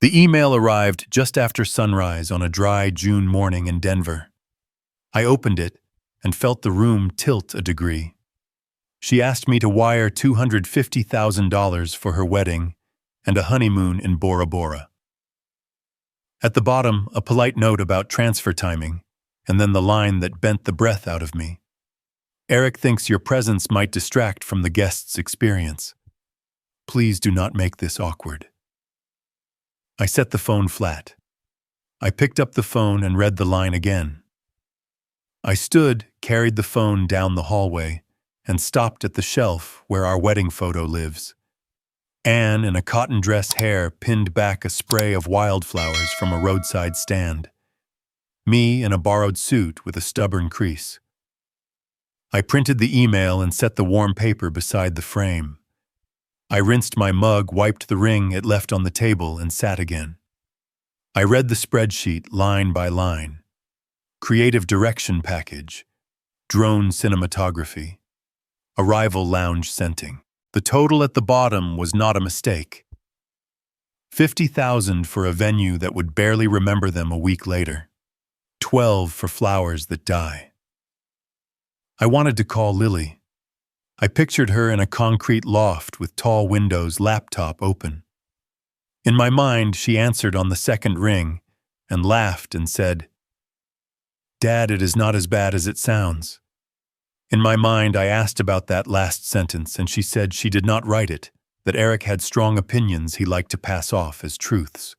The email arrived just after sunrise on a dry June morning in Denver. I opened it and felt the room tilt a degree. She asked me to wire $250,000 for her wedding and a honeymoon in Bora Bora. At the bottom, a polite note about transfer timing, and then the line that bent the breath out of me. Eric thinks your presence might distract from the guest's experience. Please do not make this awkward. I set the phone flat. I picked up the phone and read the line again. I stood, carried the phone down the hallway, and stopped at the shelf where our wedding photo lives. Anne, in a cotton dress hair, pinned back a spray of wildflowers from a roadside stand. Me in a borrowed suit with a stubborn crease. I printed the email and set the warm paper beside the frame. I rinsed my mug, wiped the ring it left on the table, and sat again. I read the spreadsheet line by line. Creative direction package. Drone cinematography. Arrival lounge scenting. The total at the bottom was not a mistake. $50,000 for a venue that would barely remember them a week later. $12,000 for flowers that die. I wanted to call Lily. I pictured her in a concrete loft with tall windows, laptop open. In my mind, she answered on the second ring and laughed and said, "Dad, it is not as bad as it sounds." In my mind, I asked about that last sentence, and she said she did not write it, that Eric had strong opinions he liked to pass off as truths.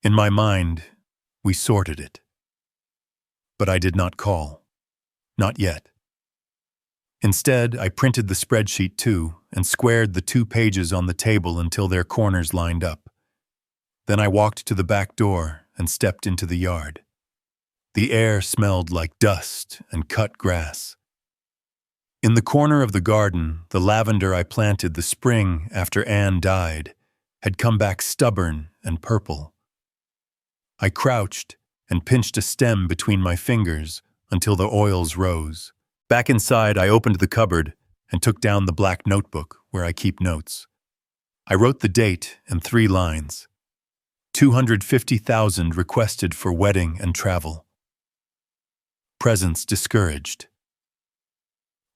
In my mind, we sorted it. But I did not call. Not yet. Instead, I printed the spreadsheet too and squared the 2 pages on the table until their corners lined up. Then I walked to the back door and stepped into the yard. The air smelled like dust and cut grass. In the corner of the garden, the lavender I planted the spring after Anne died had come back stubborn and purple. I crouched and pinched a stem between my fingers until the oils rose. Back inside, I opened the cupboard and took down the black notebook where I keep notes. I wrote the date and 3 lines. $250,000 requested for wedding and travel. Presents discouraged.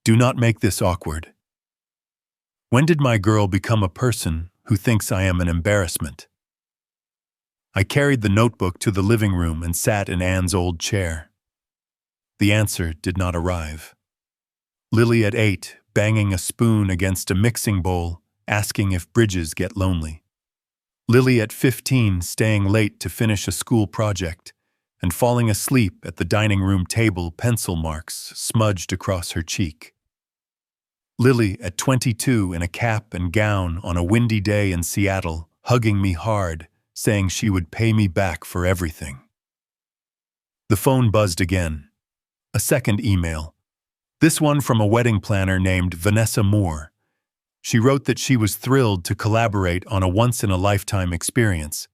Do not make this awkward. When did my girl become a person who thinks I am an embarrassment? I carried the notebook to the living room and sat in Anne's old chair. The answer did not arrive. Lily at 8, banging a spoon against a mixing bowl, asking if bridges get lonely. Lily at 15, staying late to finish a school project and falling asleep at the dining room table, pencil marks smudged across her cheek. Lily at 22, in a cap and gown on a windy day in Seattle, hugging me hard, saying she would pay me back for everything. The phone buzzed again. A second email. This one from a wedding planner named Vanessa Moore. She wrote that she was thrilled to collaborate on a once-in-a-lifetime experience.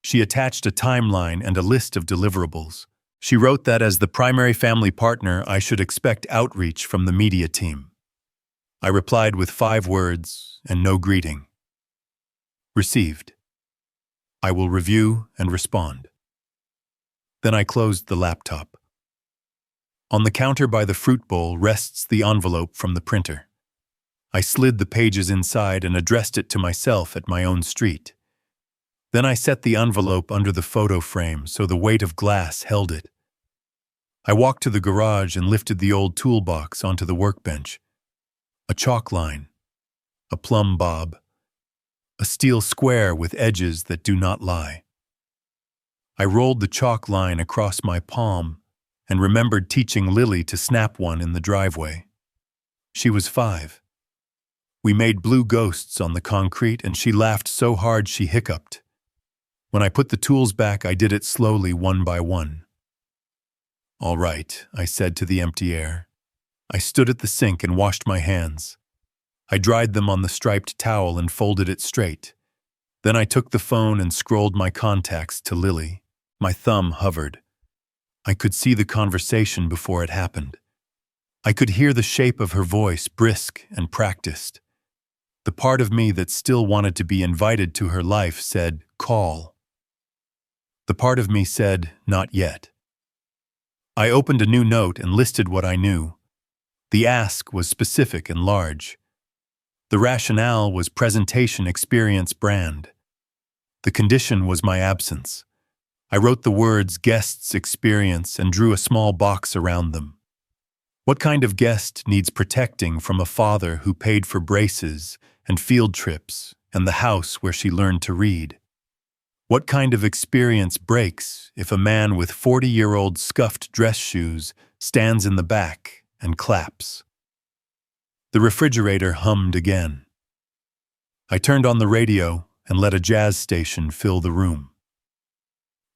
She attached a timeline and a list of deliverables. She wrote that as the primary family partner, I should expect outreach from the media team. I replied with 5 words and no greeting. Received. I will review and respond. Then I closed the laptop. On the counter by the fruit bowl rests the envelope from the printer. I slid the pages inside and addressed it to myself at my own street. Then I set the envelope under the photo frame so the weight of glass held it. I walked to the garage and lifted the old toolbox onto the workbench. A chalk line, a plumb bob, a steel square with edges that do not lie. I rolled the chalk line across my palm and remembered teaching Lily to snap one in the driveway. She was 5. We made blue ghosts on the concrete, and she laughed so hard she hiccuped. When I put the tools back, I did it slowly, one by one. "All right," I said to the empty air. I stood at the sink and washed my hands. I dried them on the striped towel and folded it straight. Then I took the phone and scrolled my contacts to Lily. My thumb hovered. I could see the conversation before it happened. I could hear the shape of her voice, brisk and practiced. The part of me that still wanted to be invited to her life said, call. The part of me said, not yet. I opened a new note and listed what I knew. The ask was specific and large. The rationale was presentation experience brand. The condition was my absence. I wrote the words guest's experience and drew a small box around them. What kind of guest needs protecting from a father who paid for braces and field trips and the house where she learned to read? What kind of experience breaks if a man with 40-year-old scuffed dress shoes stands in the back and claps? The refrigerator hummed again. I turned on the radio and let a jazz station fill the room.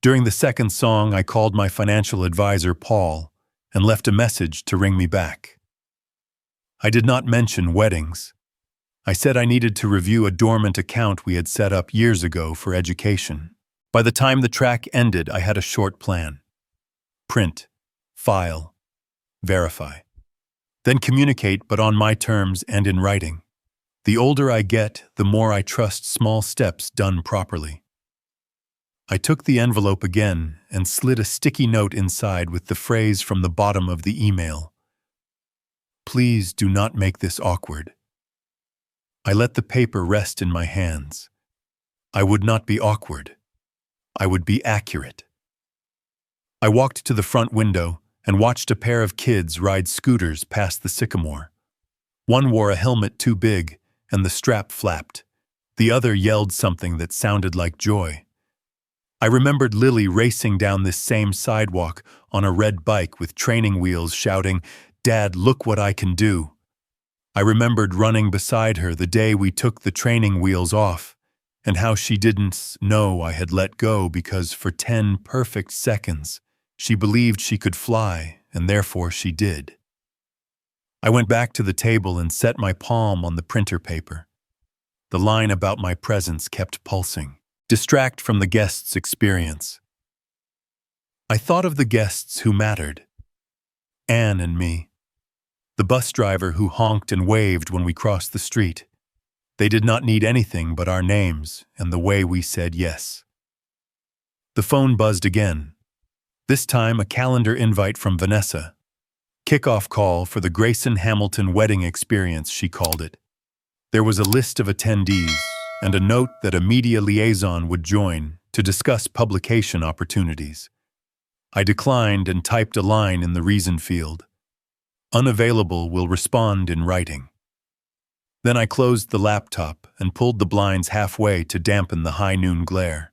During the second song, I called my financial advisor, Paul, and left a message to ring me back. I did not mention weddings. I said I needed to review a dormant account we had set up years ago for education. By the time the track ended, I had a short plan. Print, file, verify. Then communicate, but on my terms and in writing. The older I get, the more I trust small steps done properly. I took the envelope again and slid a sticky note inside with the phrase from the bottom of the email. Please do not make this awkward. I let the paper rest in my hands. I would not be awkward. I would be accurate. I walked to the front window and watched a pair of kids ride scooters past the sycamore. One wore a helmet too big, and the strap flapped. The other yelled something that sounded like joy. I remembered Lily racing down this same sidewalk on a red bike with training wheels shouting, "Dad, look what I can do." I remembered running beside her the day we took the training wheels off, and how she didn't know I had let go because for 10 perfect seconds she believed she could fly, and therefore she did. I went back to the table and set my palm on the printer paper. The line about my presence kept pulsing. Distract from the guest's experience. I thought of the guests who mattered. Anne and me. The bus driver who honked and waved when we crossed the street. They did not need anything but our names and the way we said yes. The phone buzzed again. This time a calendar invite from Vanessa. Kickoff call for the Grayson Hamilton wedding experience, she called it. There was a list of attendees and a note that a media liaison would join to discuss publication opportunities. I declined and typed a line in the reason field. Unavailable, will respond in writing. Then I closed the laptop and pulled the blinds halfway to dampen the high noon glare.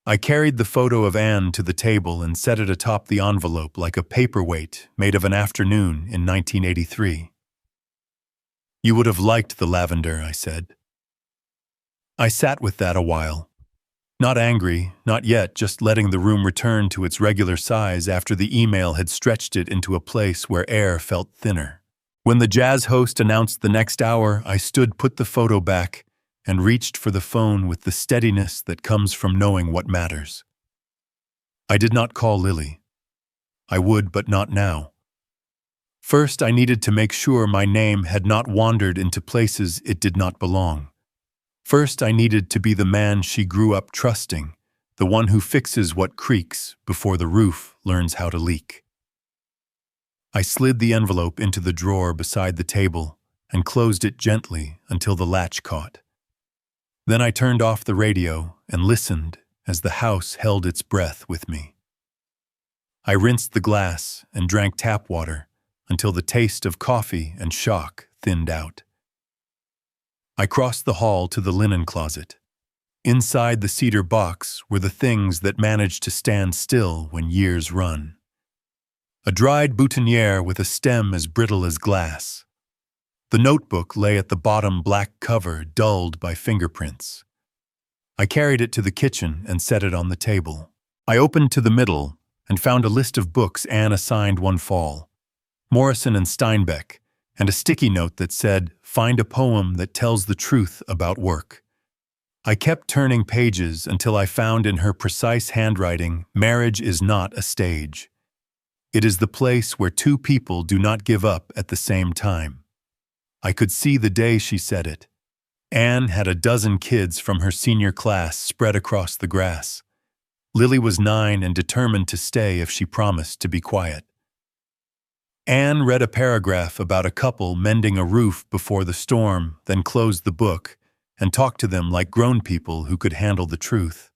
I carried the photo of Anne to the table and set it atop the envelope like a paperweight made of an afternoon in 1983. You would have liked the lavender, I said. I sat with that a while. Not angry, not yet, just letting the room return to its regular size after the email had stretched it into a place where air felt thinner. When the jazz host announced the next hour, I put the photo back, and reached for the phone with the steadiness that comes from knowing what matters. I did not call Lily. I would, but not now. First, I needed to make sure my name had not wandered into places it did not belong. First, I needed to be the man she grew up trusting, the one who fixes what creaks before the roof learns how to leak. I slid the envelope into the drawer beside the table and closed it gently until the latch caught. Then I turned off the radio and listened as the house held its breath with me. I rinsed the glass and drank tap water until the taste of coffee and shock thinned out. I crossed the hall to the linen closet. Inside the cedar box were the things that manage to stand still when years run. A dried boutonniere with a stem as brittle as glass. The notebook lay at the bottom, black cover dulled by fingerprints. I carried it to the kitchen and set it on the table. I opened to the middle and found a list of books Anne assigned one fall. Morrison and Steinbeck, and a sticky note that said, "Find a poem that tells the truth about work." I kept turning pages until I found in her precise handwriting, "Marriage is not a stage. It is the place where two people do not give up at the same time." I could see the day she said it. Anne had a dozen kids from her senior class spread across the grass. Lily was 9 and determined to stay if she promised to be quiet. Anne read a paragraph about a couple mending a roof before the storm, then closed the book and talked to them like grown people who could handle the truth.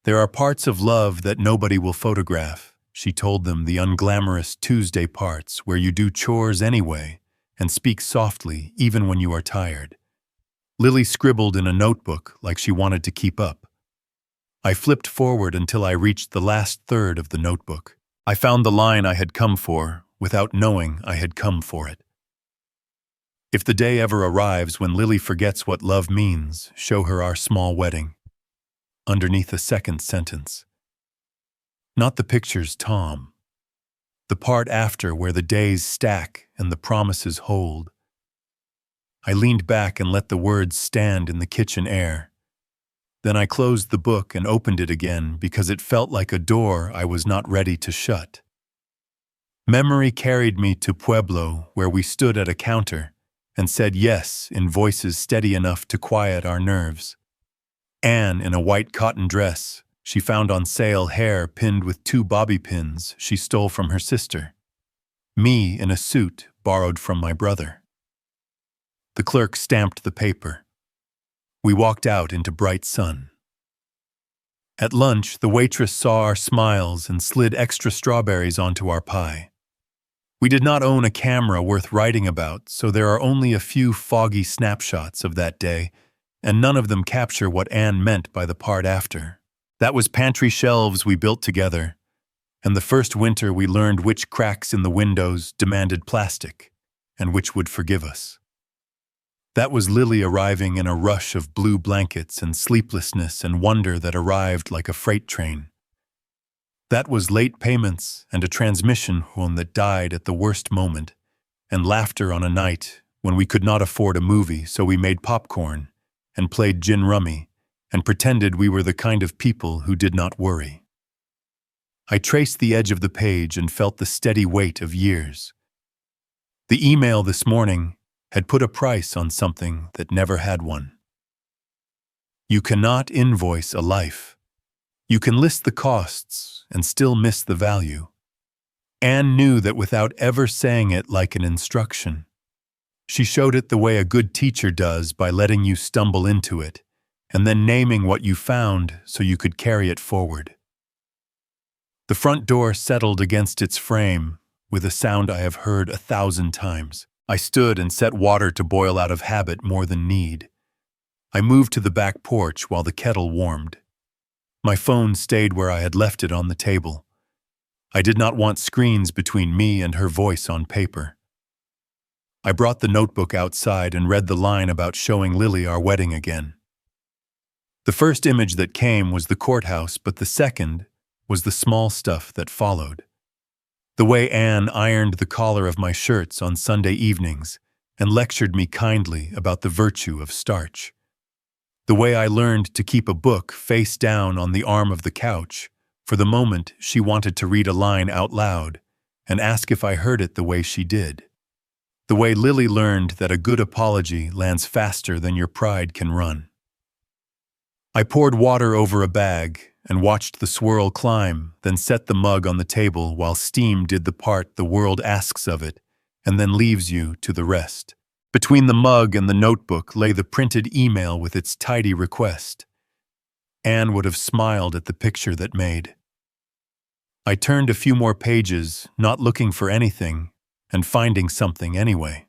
There are parts of love that nobody will photograph, she told them, the unglamorous Tuesday parts where you do chores anyway and speak softly even when you are tired. Lily scribbled in a notebook like she wanted to keep up. I flipped forward until I reached the last third of the notebook. I found the line I had come for without knowing I had come for it. If the day ever arrives when Lily forgets what love means, show her our small wedding. Underneath a second sentence. Not the pictures, Tom. The part after where the days stack and the promises hold. I leaned back and let the words stand in the kitchen air. Then I closed the book and opened it again because it felt like a door I was not ready to shut. Memory carried me to Pueblo, where we stood at a counter and said yes in voices steady enough to quiet our nerves. Anne in a white cotton dress she found on sale, hair pinned with 2 bobby pins she stole from her sister. Me in a suit borrowed from my brother. The clerk stamped the paper. We walked out into bright sun. At lunch, the waitress saw our smiles and slid extra strawberries onto our pie. We did not own a camera worth writing about, so there are only a few foggy snapshots of that day, and none of them capture what Anne meant by the part after. That was pantry shelves we built together, and the first winter we learned which cracks in the windows demanded plastic, and which would forgive us. That was Lily arriving in a rush of blue blankets and sleeplessness and wonder that arrived like a freight train. That was late payments and a transmission horn that died at the worst moment, and laughter on a night when we could not afford a movie, so we made popcorn and played gin rummy and pretended we were the kind of people who did not worry. I traced the edge of the page and felt the steady weight of years. The email this morning had put a price on something that never had one. You cannot invoice a life. You can list the costs and still miss the value. Anne knew that without ever saying it like an instruction. She showed it the way a good teacher does, by letting you stumble into it, and then naming what you found so you could carry it forward. The front door settled against its frame with a sound I have heard 1,000 times. I stood and set water to boil out of habit more than need. I moved to the back porch while the kettle warmed. My phone stayed where I had left it on the table. I did not want screens between me and her voice on paper. I brought the notebook outside and read the line about showing Lily our wedding again. The first image that came was the courthouse, but the second was the small stuff that followed. The way Anne ironed the collar of my shirts on Sunday evenings and lectured me kindly about the virtue of starch. The way I learned to keep a book face down on the arm of the couch for the moment she wanted to read a line out loud and ask if I heard it the way she did. The way Lily learned that a good apology lands faster than your pride can run. I poured water over a bag and watched the swirl climb, then set the mug on the table while steam did the part the world asks of it and then leaves you to the rest. Between the mug and the notebook lay the printed email with its tidy request. Anne would have smiled at the picture that made. I turned a few more pages, not looking for anything, and finding something anyway.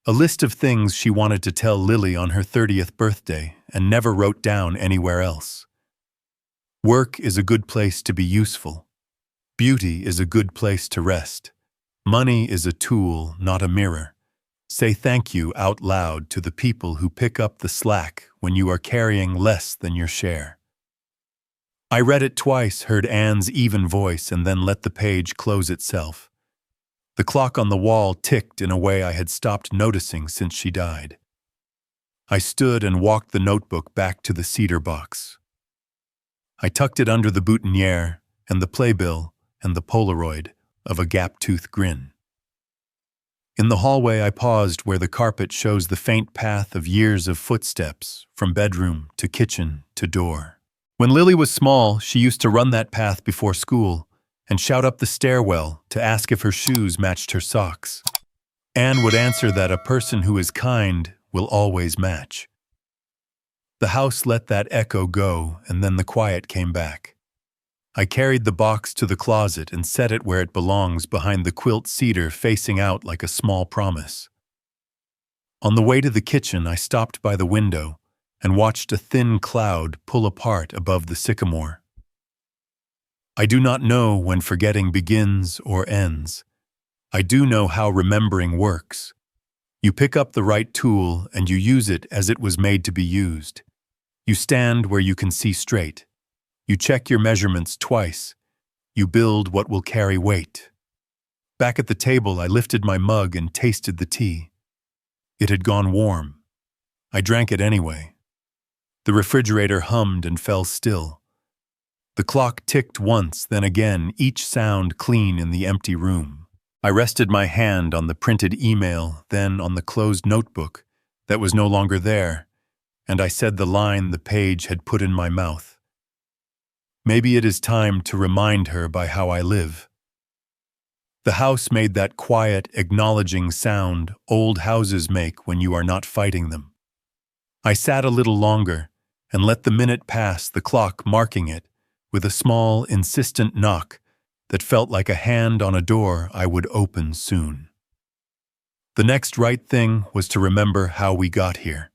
A list of things she wanted to tell Lily on her 30th birthday and never wrote down anywhere else. Work is a good place to be useful. Beauty is a good place to rest. Money is a tool, not a mirror. Say thank you out loud to the people who pick up the slack when you are carrying less than your share. I read it twice, heard Anne's even voice, and then let the page close itself. The clock on the wall ticked in a way I had stopped noticing since she died. I stood and walked the notebook back to the cedar box. I tucked it under the boutonniere and the playbill and the Polaroid of a gap-tooth grin. In the hallway, I paused where the carpet shows the faint path of years of footsteps from bedroom to kitchen to door. When Lily was small, she used to run that path before school and shout up the stairwell to ask if her shoes matched her socks. Anne would answer that a person who is kind will always match. The house let that echo go, and then the quiet came back. I carried the box to the closet and set it where it belongs, behind the quilt cedar facing out like a small promise. On the way to the kitchen, I stopped by the window and watched a thin cloud pull apart above the sycamore. I do not know when forgetting begins or ends. I do know how remembering works. You pick up the right tool and you use it as it was made to be used. You stand where you can see straight. You check your measurements twice. You build what will carry weight. Back at the table, I lifted my mug and tasted the tea. It had gone warm. I drank it anyway. The refrigerator hummed and fell still. The clock ticked once, then again, each sound clean in the empty room. I rested my hand on the printed email, then on the closed notebook that was no longer there, and I said the line the page had put in my mouth. Maybe it is time to remind her by how I live. The house made that quiet, acknowledging sound old houses make when you are not fighting them. I sat a little longer and let the minute pass, the clock marking it with a small, insistent knock that felt like a hand on a door I would open soon. The next right thing was to remember how we got here.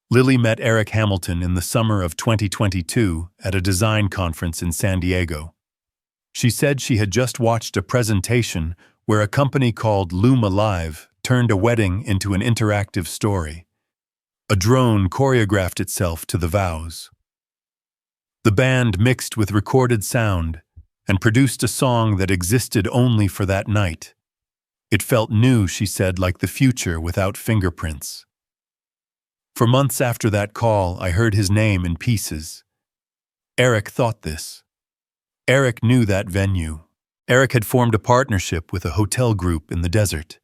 Lily met Eric Hamilton in the summer of 2022 at a design conference in San Diego. She said she had just watched a presentation where a company called Loom Alive turned a wedding into an interactive story. A drone choreographed itself to the vows. The band mixed with recorded sound and produced a song that existed only for that night. It felt new, she said, like the future without fingerprints. For months after that call, I heard his name in pieces. Eric thought this. Eric knew that venue. Eric had formed a partnership with a hotel group in the desert.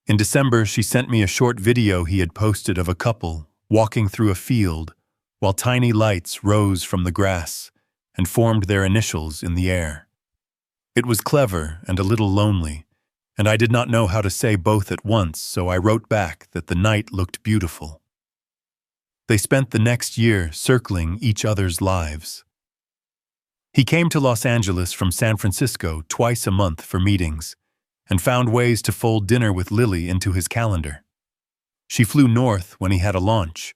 In December, she sent me a short video he had posted of a couple walking through a field while tiny lights rose from the grass and formed their initials in the air. It was clever and a little lonely, and I did not know how to say both at once, so I wrote back that the night looked beautiful. They spent the next year circling each other's lives. He came to Los Angeles from San Francisco twice a month for meetings, and found ways to fold dinner with Lily into his calendar. She flew north when he had a launch,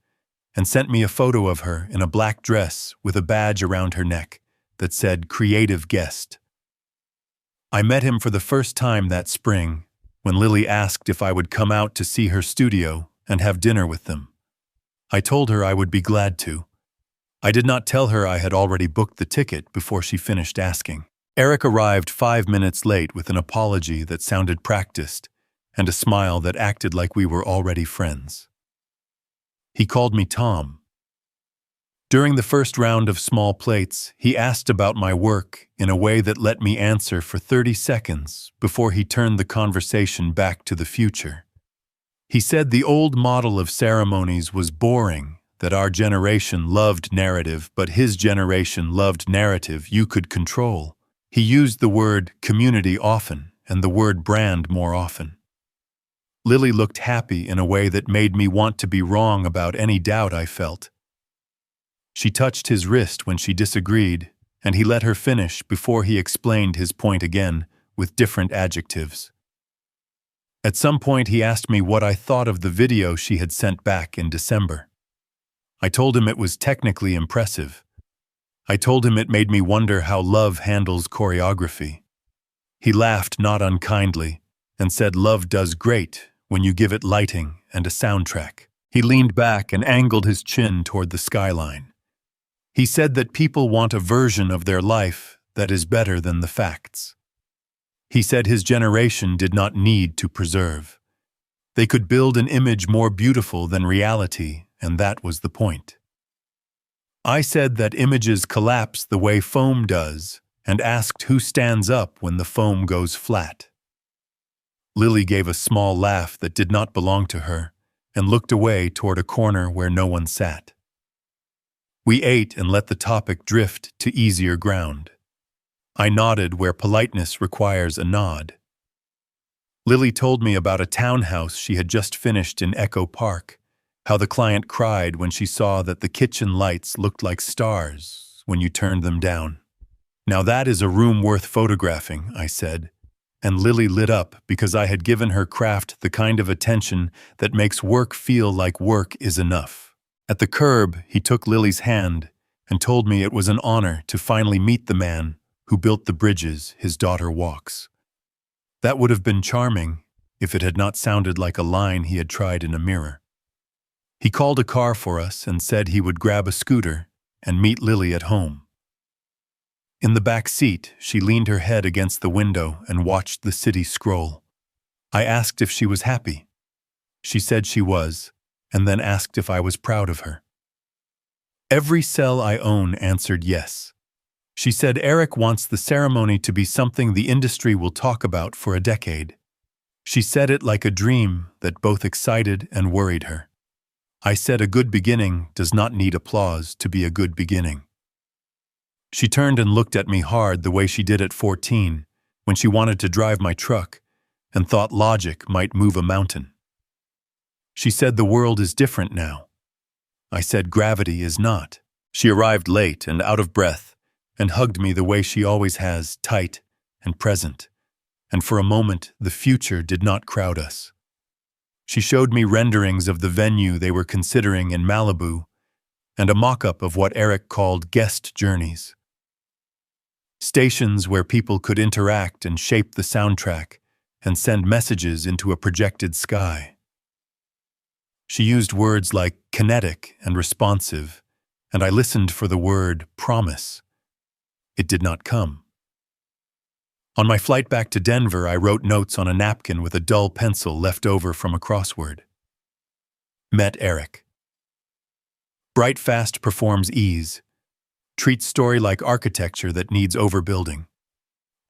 and sent me a photo of her in a black dress with a badge around her neck that said "Creative Guest." I met him for the first time that spring when Lily asked if I would come out to see her studio and have dinner with them. I told her I would be glad to. I did not tell her I had already booked the ticket before she finished asking. Eric arrived 5 minutes late with an apology that sounded practiced and a smile that acted like we were already friends. He called me Tom. During the first round of small plates, he asked about my work in a way that let me answer for 30 seconds before he turned the conversation back to the future. He said the old model of ceremonies was boring, that our generation loved narrative, but his generation loved narrative you could control. He used the word community often and the word brand more often. Lily looked happy in a way that made me want to be wrong about any doubt I felt. She touched his wrist when she disagreed, and he let her finish before he explained his point again with different adjectives. At some point, he asked me what I thought of the video she had sent back in December. I told him it was technically impressive. I told him it made me wonder how love handles choreography. He laughed not unkindly and said love does great when you give it lighting and a soundtrack. He leaned back and angled his chin toward the skyline. He said that people want a version of their life that is better than the facts. He said his generation did not need to preserve. They could build an image more beautiful than reality, and that was the point. I said that images collapse the way foam does, and asked who stands up when the foam goes flat. Lily gave a small laugh that did not belong to her and looked away toward a corner where no one sat. We ate and let the topic drift to easier ground. I nodded where politeness requires a nod. Lily told me about a townhouse she had just finished in Echo Park, how the client cried when she saw that the kitchen lights looked like stars when you turned them down. "Now that is a room worth photographing," I said, and Lily lit up because I had given her craft the kind of attention that makes work feel like work is enough. At the curb, he took Lily's hand and told me it was an honor to finally meet the man who built the bridges his daughter walks. That would have been charming if it had not sounded like a line he had tried in a mirror. He called a car for us and said he would grab a scooter and meet Lily at home. In the back seat, she leaned her head against the window and watched the city scroll. I asked if she was happy. She said she was, and then asked if I was proud of her. Every cell I own answered yes. She said Eric wants the ceremony to be something the industry will talk about for a decade. She said it like a dream that both excited and worried her. I said a good beginning does not need applause to be a good beginning. She turned and looked at me hard the way she did at 14, when she wanted to drive my truck and thought logic might move a mountain. She said the world is different now. I said gravity is not. She arrived late and out of breath and hugged me the way she always has, tight and present. And for a moment, the future did not crowd us. She showed me renderings of the venue they were considering in Malibu and a mock-up of what Eric called guest journeys. Stations where people could interact and shape the soundtrack and send messages into a projected sky. She used words like kinetic and responsive, and I listened for the word promise. It did not come. On my flight back to Denver, I wrote notes on a napkin with a dull pencil left over from a crossword. Met Eric. Bright fast performs ease. Treats story like architecture that needs overbuilding.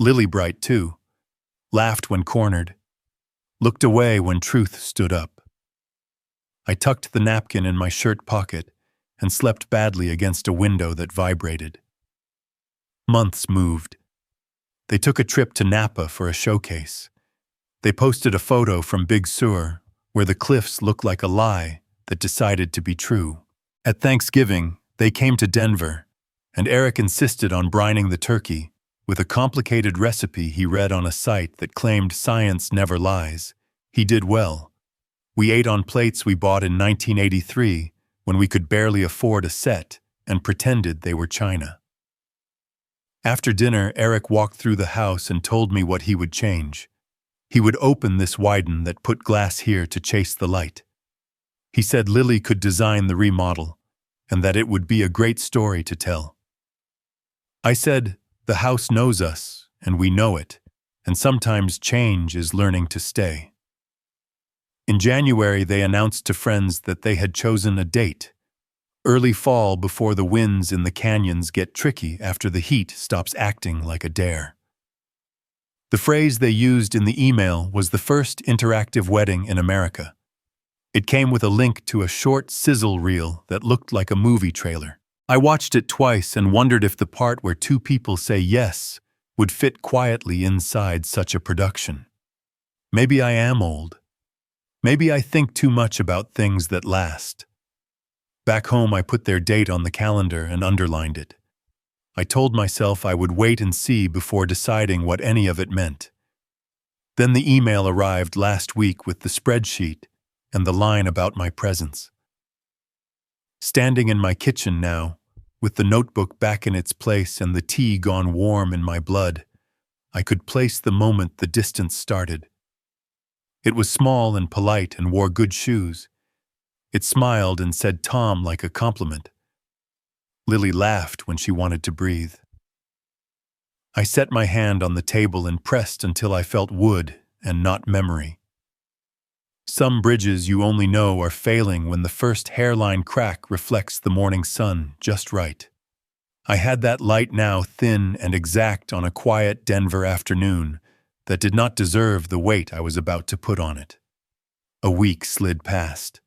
Lily bright too. Laughed when cornered. Looked away when truth stood up. I tucked the napkin in my shirt pocket and slept badly against a window that vibrated. Months moved. They took a trip to Napa for a showcase. They posted a photo from Big Sur, where the cliffs looked like a lie that decided to be true. At Thanksgiving, they came to Denver, and Eric insisted on brining the turkey with a complicated recipe he read on a site that claimed science never lies. He did well. We ate on plates we bought in 1983 when we could barely afford a set and pretended they were china. After dinner, Eric walked through the house and told me what he would change. He would open this widen that put glass here to chase the light. He said Lily could design the remodel, and that it would be a great story to tell. I said, the house knows us, and we know it, and sometimes change is learning to stay. In January, they announced to friends that they had chosen a date. Early fall before the winds in the canyons get tricky after the heat stops acting like a dare. The phrase they used in the email was the first interactive wedding in America. It came with a link to a short sizzle reel that looked like a movie trailer. I watched it twice and wondered if the part where two people say yes would fit quietly inside such a production. Maybe I am old. Maybe I think too much about things that last. Back home, I put their date on the calendar and underlined it. I told myself I would wait and see before deciding what any of it meant. Then the email arrived last week with the spreadsheet and the line about my presence. Standing in my kitchen now, with the notebook back in its place and the tea gone warm in my blood, I could place the moment the distance started. It was small and polite and wore good shoes. It smiled and said Tom like a compliment. Lily laughed when she wanted to breathe. I set my hand on the table and pressed until I felt wood and not memory. Some bridges you only know are failing when the first hairline crack reflects the morning sun just right. I had that light now thin and exact on a quiet Denver afternoon that did not deserve the weight I was about to put on it. A week slid past.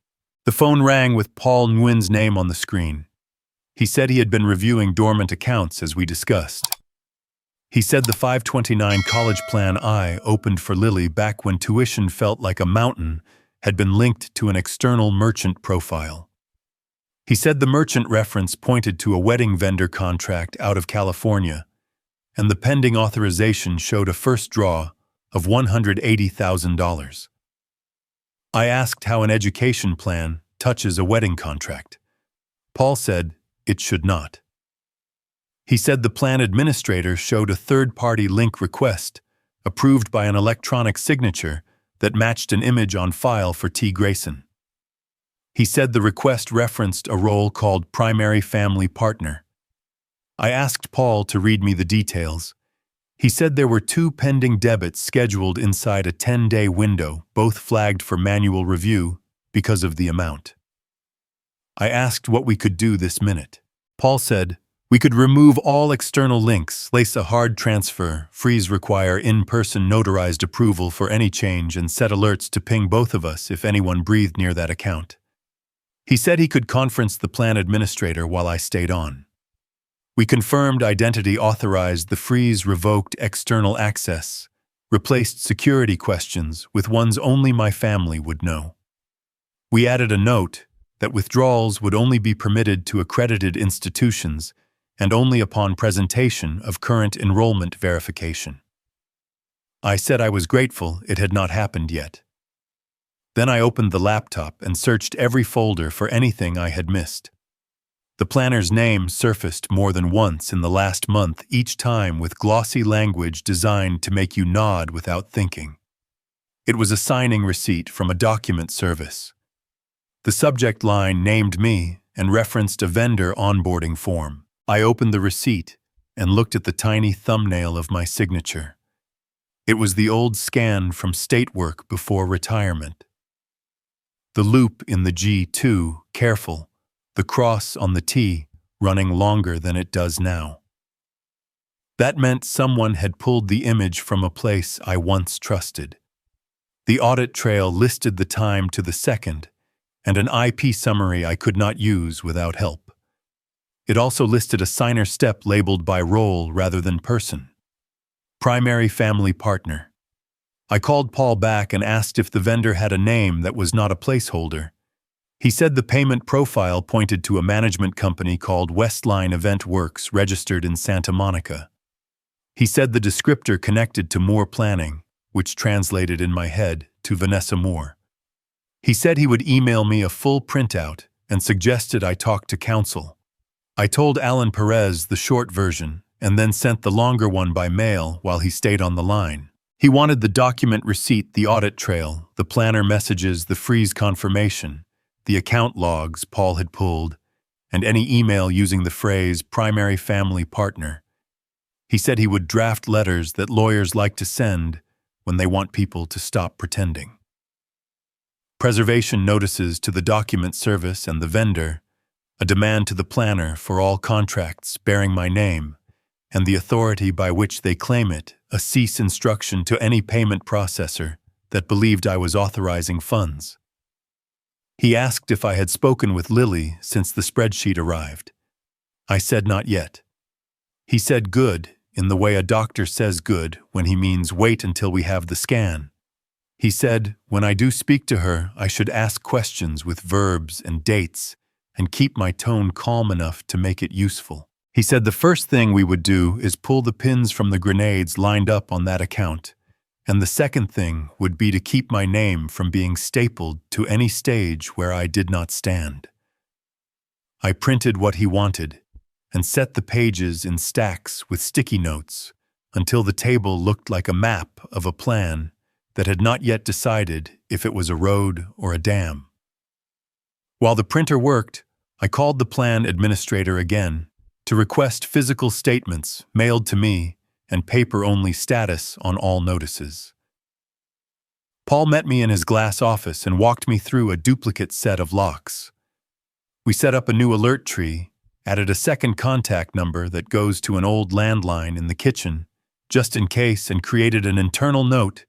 The phone rang with Paul Nguyen's name on the screen. He said he had been reviewing dormant accounts as we discussed. He said the 529 college plan I opened for Lily back when tuition felt like a mountain had been linked to an external merchant profile. He said the merchant reference pointed to a wedding vendor contract out of California, and the pending authorization showed a first draw of $180,000. I asked how an education plan touches a wedding contract. Paul said it should not. He said the plan administrator showed a third-party link request approved by an electronic signature that matched an image on file for T. Grayson. He said the request referenced a role called primary family partner. I asked Paul to read me the details. He said there were 2 pending debits scheduled inside a 10-day window, both flagged for manual review because of the amount. I asked what we could do this minute. Paul said, we could remove all external links, place a hard transfer, freeze require in-person notarized approval for any change, and set alerts to ping both of us if anyone breathed near that account. He said he could conference the plan administrator while I stayed on. We confirmed identity authorized the freeze revoked external access, replaced security questions with ones only my family would know. We added a note that withdrawals would only be permitted to accredited institutions and only upon presentation of current enrollment verification. I said I was grateful it had not happened yet. Then I opened the laptop and searched every folder for anything I had missed. The planner's name surfaced more than once in the last month, each time with glossy language designed to make you nod without thinking. It was a signing receipt from a document service. The subject line named me and referenced a vendor onboarding form. I opened the receipt and looked at the tiny thumbnail of my signature. It was the old scan from state work before retirement. The loop in the G2, careful, the cross on the T running longer than it does now. That meant someone had pulled the image from a place I once trusted. The audit trail listed the time to the second, and an IP summary I could not use without help. It also listed a signer step labeled by role rather than person. Primary family partner. I called Paul back and asked if the vendor had a name that was not a placeholder. He said the payment profile pointed to a management company called Westline Event Works registered in Santa Monica. He said the descriptor connected to Moore Planning, which translated in my head to Vanessa Moore. He said he would email me a full printout and suggested I talk to counsel. I told Alan Perez the short version and then sent the longer one by mail while he stayed on the line. He wanted the document receipt, the audit trail, the planner messages, the freeze confirmation, the account logs Paul had pulled, and any email using the phrase primary family partner. He said he would draft letters that lawyers like to send when they want people to stop pretending. Preservation notices to the document service and the vendor, a demand to the planner for all contracts bearing my name, and the authority by which they claim it, a cease instruction to any payment processor that believed I was authorizing funds. He asked if I had spoken with Lily since the spreadsheet arrived. I said not yet. He said good, in the way a doctor says good when he means wait until we have the scan. He said, when I do speak to her, I should ask questions with verbs and dates and keep my tone calm enough to make it useful. He said the first thing we would do is pull the pins from the grenades lined up on that account, and the second thing would be to keep my name from being stapled to any stage where I did not stand. I printed what he wanted and set the pages in stacks with sticky notes until the table looked like a map of a plan that had not yet decided if it was a road or a dam. While the printer worked, I called the plan administrator again to request physical statements mailed to me and paper-only status on all notices. Paul met me in his glass office and walked me through a duplicate set of locks. We set up a new alert tree, added a second contact number that goes to an old landline in the kitchen, just in case, and created an internal note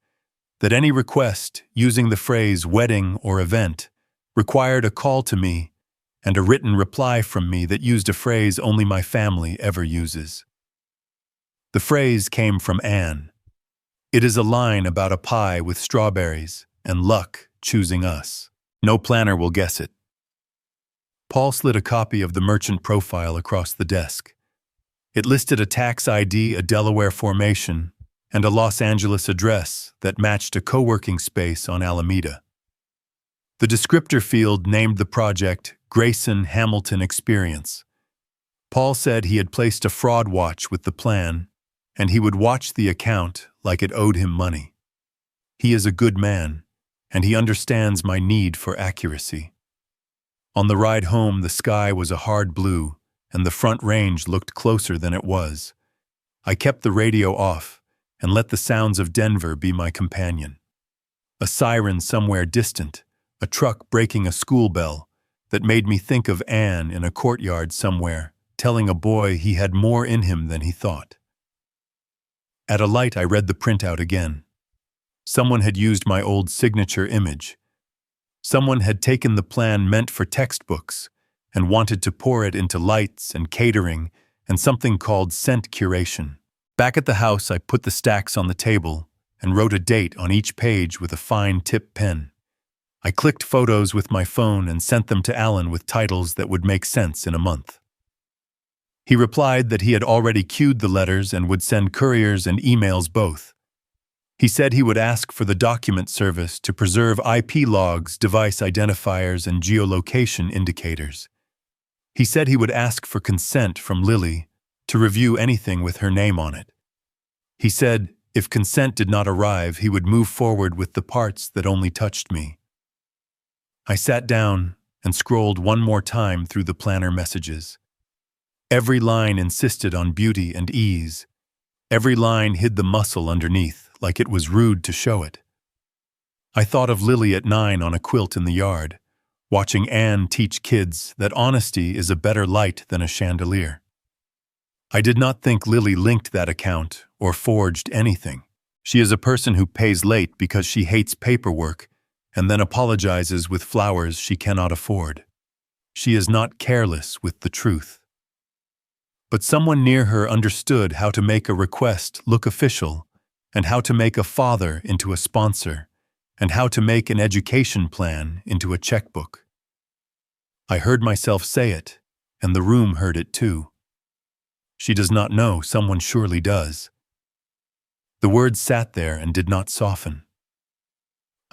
that any request using the phrase wedding or event required a call to me and a written reply from me that used a phrase only my family ever uses. The phrase came from Anne. It is a line about a pie with strawberries and luck choosing us. No planner will guess it. Paul slid a copy of the merchant profile across the desk. It listed a tax ID, a Delaware formation, and a Los Angeles address that matched a co-working space on Alameda. The descriptor field named the project Grayson Hamilton Experience. Paul said he had placed a fraud watch with the plan, and he would watch the account like it owed him money. He is a good man, and he understands my need for accuracy. On the ride home, the sky was a hard blue, and the front range looked closer than it was. I kept the radio off and let the sounds of Denver be my companion. A siren somewhere distant, a truck breaking a school bell that made me think of Anne in a courtyard somewhere, telling a boy he had more in him than he thought. At a light, I read the printout again. Someone had used my old signature image. Someone had taken the plan meant for textbooks and wanted to pour it into lights and catering and something called scent curation. Back at the house, I put the stacks on the table and wrote a date on each page with a fine tip pen. I clicked photos with my phone and sent them to Alan with titles that would make sense in a month. He replied that he had already queued the letters and would send couriers and emails both. He said he would ask for the document service to preserve IP logs, device identifiers, and geolocation indicators. He said he would ask for consent from Lily to review anything with her name on it. He said if consent did not arrive, he would move forward with the parts that only touched me. I sat down and scrolled one more time through the planner messages. Every line insisted on beauty and ease. Every line hid the muscle underneath, like it was rude to show it. I thought of Lily at 9 on a quilt in the yard, watching Anne teach kids that honesty is a better light than a chandelier. I did not think Lily linked that account or forged anything. She is a person who pays late because she hates paperwork and then apologizes with flowers she cannot afford. She is not careless with the truth. But someone near her understood how to make a request look official, and how to make a father into a sponsor, and how to make an education plan into a checkbook. I heard myself say it, and the room heard it too. She does not know, someone surely does. The words sat there and did not soften.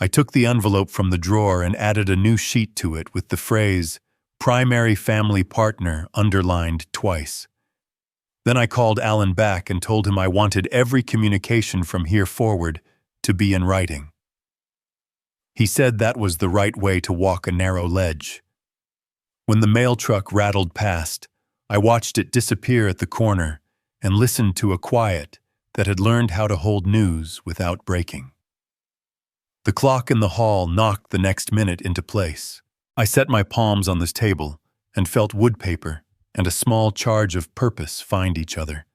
I took the envelope from the drawer and added a new sheet to it with the phrase, primary family partner, underlined twice. Then I called Alan back and told him I wanted every communication from here forward to be in writing. He said that was the right way to walk a narrow ledge. When the mail truck rattled past, I watched it disappear at the corner and listened to a quiet that had learned how to hold news without breaking. The clock in the hall knocked the next minute into place. I set my palms on this table and felt woodpaper and a small charge of purpose find each other.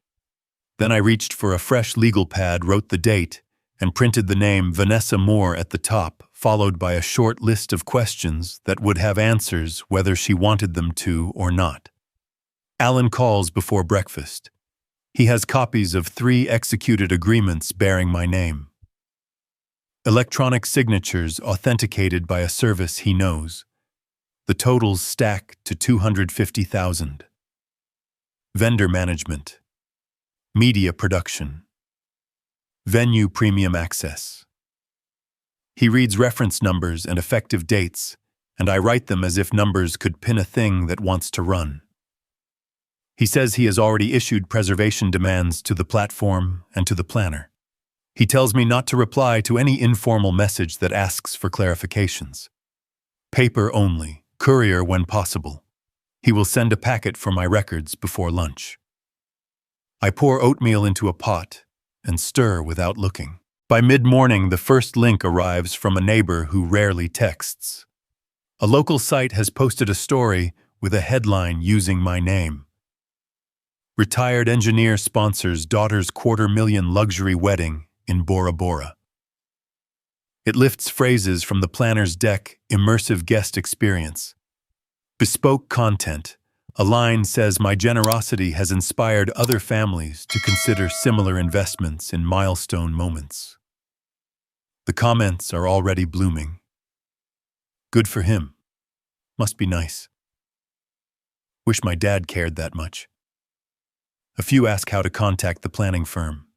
Then I reached for a fresh legal pad, wrote the date, and printed the name Vanessa Moore at the top, followed by a short list of questions that would have answers whether she wanted them to or not. Alan calls before breakfast. He has copies of 3 executed agreements bearing my name. Electronic signatures authenticated by a service he knows. The totals stack to $250,000. Vendor management. Media production. Venue premium access. He reads reference numbers and effective dates, and I write them as if numbers could pin a thing that wants to run. He says he has already issued preservation demands to the platform and to the planner. He tells me not to reply to any informal message that asks for clarifications. Paper only, courier when possible. He will send a packet for my records before lunch. I pour oatmeal into a pot and stir without looking. By mid-morning, the first link arrives from a neighbor who rarely texts. A local site has posted a story with a headline using my name. Retired engineer sponsors daughter's $250,000 luxury wedding in Bora Bora. It lifts phrases from the planner's deck, immersive guest experience. Bespoke content. A line says, "My generosity has inspired other families to consider similar investments in milestone moments." The comments are already blooming. Good for him. Must be nice. Wish my dad cared that much. A few ask how to contact the planning firm.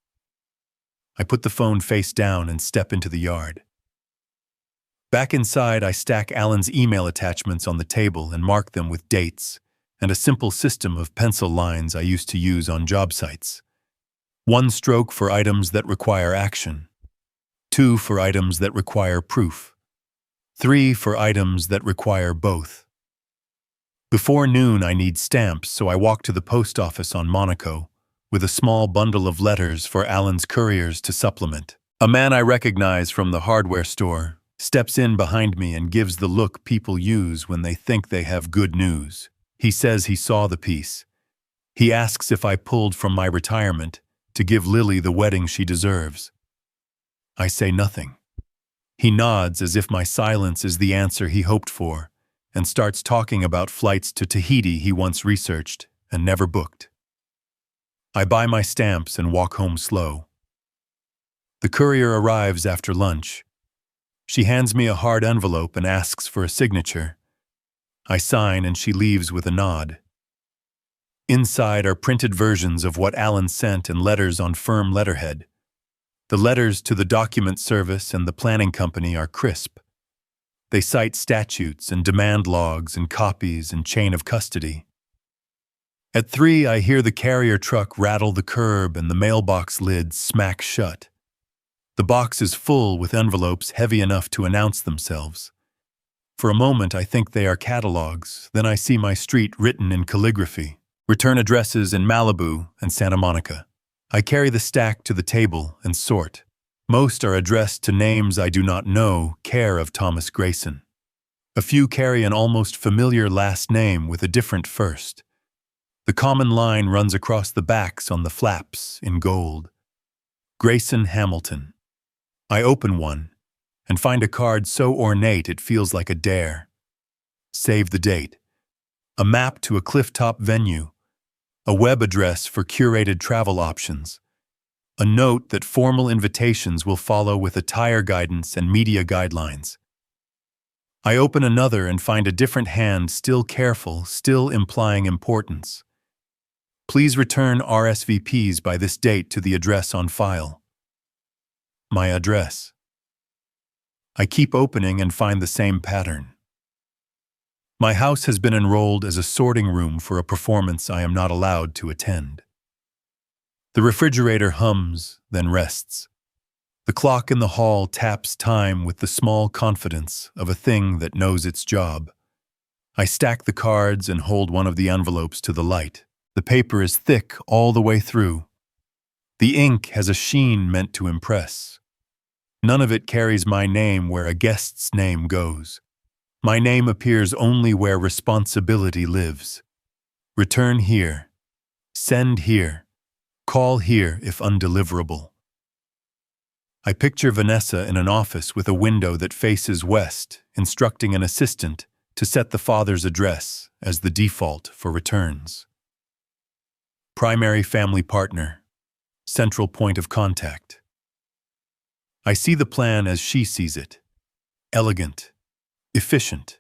I put the phone face down and step into the yard. Back inside, I stack Alan's email attachments on the table and mark them with dates and a simple system of pencil lines I used to use on job sites. 1 stroke for items that require action, 2 for items that require proof, 3 for items that require both. Before noon, I need stamps, so I walk to the post office on Monaco with a small bundle of letters for Alan's couriers to supplement. A man I recognize from the hardware store steps in behind me and gives the look people use when they think they have good news. He says he saw the piece. He asks if I pulled from my retirement to give Lily the wedding she deserves. I say nothing. He nods as if my silence is the answer he hoped for, and starts talking about flights to Tahiti he once researched and never booked. I buy my stamps and walk home slow. The courier arrives after lunch. She hands me a hard envelope and asks for a signature. I sign and she leaves with a nod. Inside are printed versions of what Alan sent and letters on firm letterhead. The letters to the document service and the planning company are crisp. They cite statutes and demand logs and copies and chain of custody. At 3, I hear the carrier truck rattle the curb and the mailbox lid smack shut. The box is full with envelopes heavy enough to announce themselves. For a moment, I think they are catalogs. Then I see my street written in calligraphy. Return addresses in Malibu and Santa Monica. I carry the stack to the table and sort. Most are addressed to names I do not know, care of Thomas Grayson. A few carry an almost familiar last name with a different first. The common line runs across the backs on the flaps in gold. Grayson Hamilton. I open one and find a card so ornate it feels like a dare. Save the date. A map to a clifftop venue. A web address for curated travel options. A note that formal invitations will follow with attire guidance and media guidelines. I open another and find a different hand, still careful, still implying importance. Please return RSVPs by this date to the address on file. My address. I keep opening and find the same pattern. My house has been enrolled as a sorting room for a performance I am not allowed to attend. The refrigerator hums, then rests. The clock in the hall taps time with the small confidence of a thing that knows its job. I stack the cards and hold one of the envelopes to the light. The paper is thick all the way through. The ink has a sheen meant to impress. None of it carries my name where a guest's name goes. My name appears only where responsibility lives. Return here. Send here. Call here if undeliverable. I picture Vanessa in an office with a window that faces west, instructing an assistant to set the father's address as the default for returns. Primary family partner. Central point of contact. I see the plan as she sees it. Elegant. Efficient.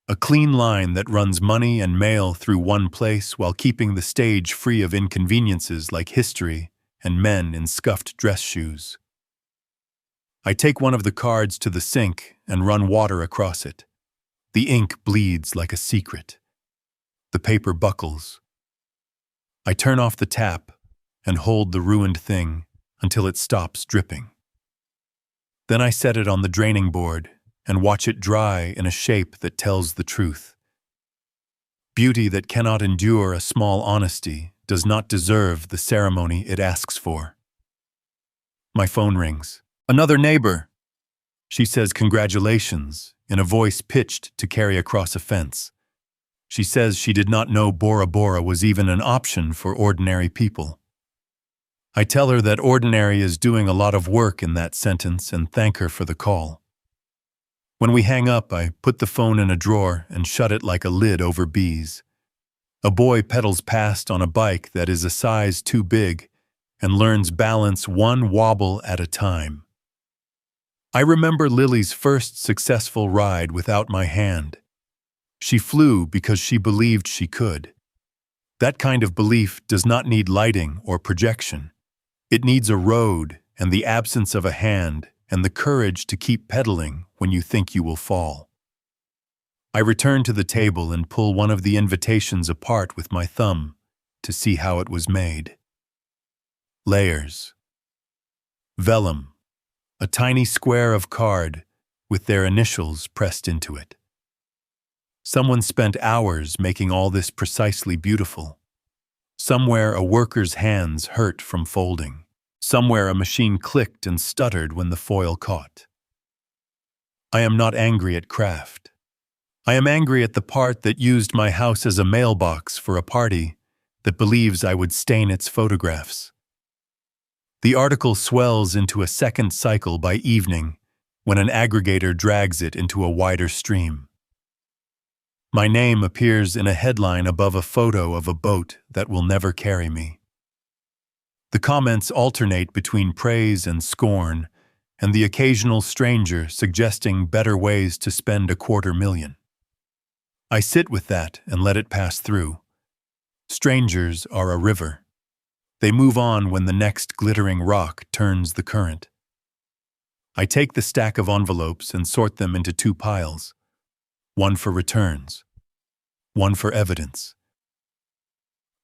A clean line that runs money and mail through one place while keeping the stage free of inconveniences like history and men in scuffed dress shoes. I take one of the cards to the sink and run water across it. The ink bleeds like a secret. The paper buckles. I turn off the tap and hold the ruined thing until it stops dripping. Then I set it on the draining board and watch it dry in a shape that tells the truth. Beauty that cannot endure a small honesty does not deserve the ceremony it asks for. My phone rings. Another neighbor. She says congratulations in a voice pitched to carry across a fence. She says she did not know Bora Bora was even an option for ordinary people. I tell her that ordinary is doing a lot of work in that sentence and thank her for the call. When we hang up, I put the phone in a drawer and shut it like a lid over bees. A boy pedals past on a bike that is a size too big and learns balance one wobble at a time. I remember Lily's first successful ride without my hand. She flew because she believed she could. That kind of belief does not need lighting or projection. It needs a road and the absence of a hand and the courage to keep pedaling when you think you will fall. I return to the table and pull one of the invitations apart with my thumb to see how it was made. Layers. Vellum. A tiny square of card with their initials pressed into it. Someone spent hours making all this precisely beautiful. Somewhere a worker's hands hurt from folding. Somewhere a machine clicked and stuttered when the foil caught. I am not angry at craft. I am angry at the part that used my house as a mailbox for a party that believes I would stain its photographs. The article swells into a second cycle by evening when an aggregator drags it into a wider stream. My name appears in a headline above a photo of a boat that will never carry me. The comments alternate between praise and scorn, and the occasional stranger suggesting better ways to spend $250,000. I sit with that and let it pass through. Strangers are a river. They move on when the next glittering rock turns the current. I take the stack of envelopes and sort them into two piles. One for returns, one for evidence.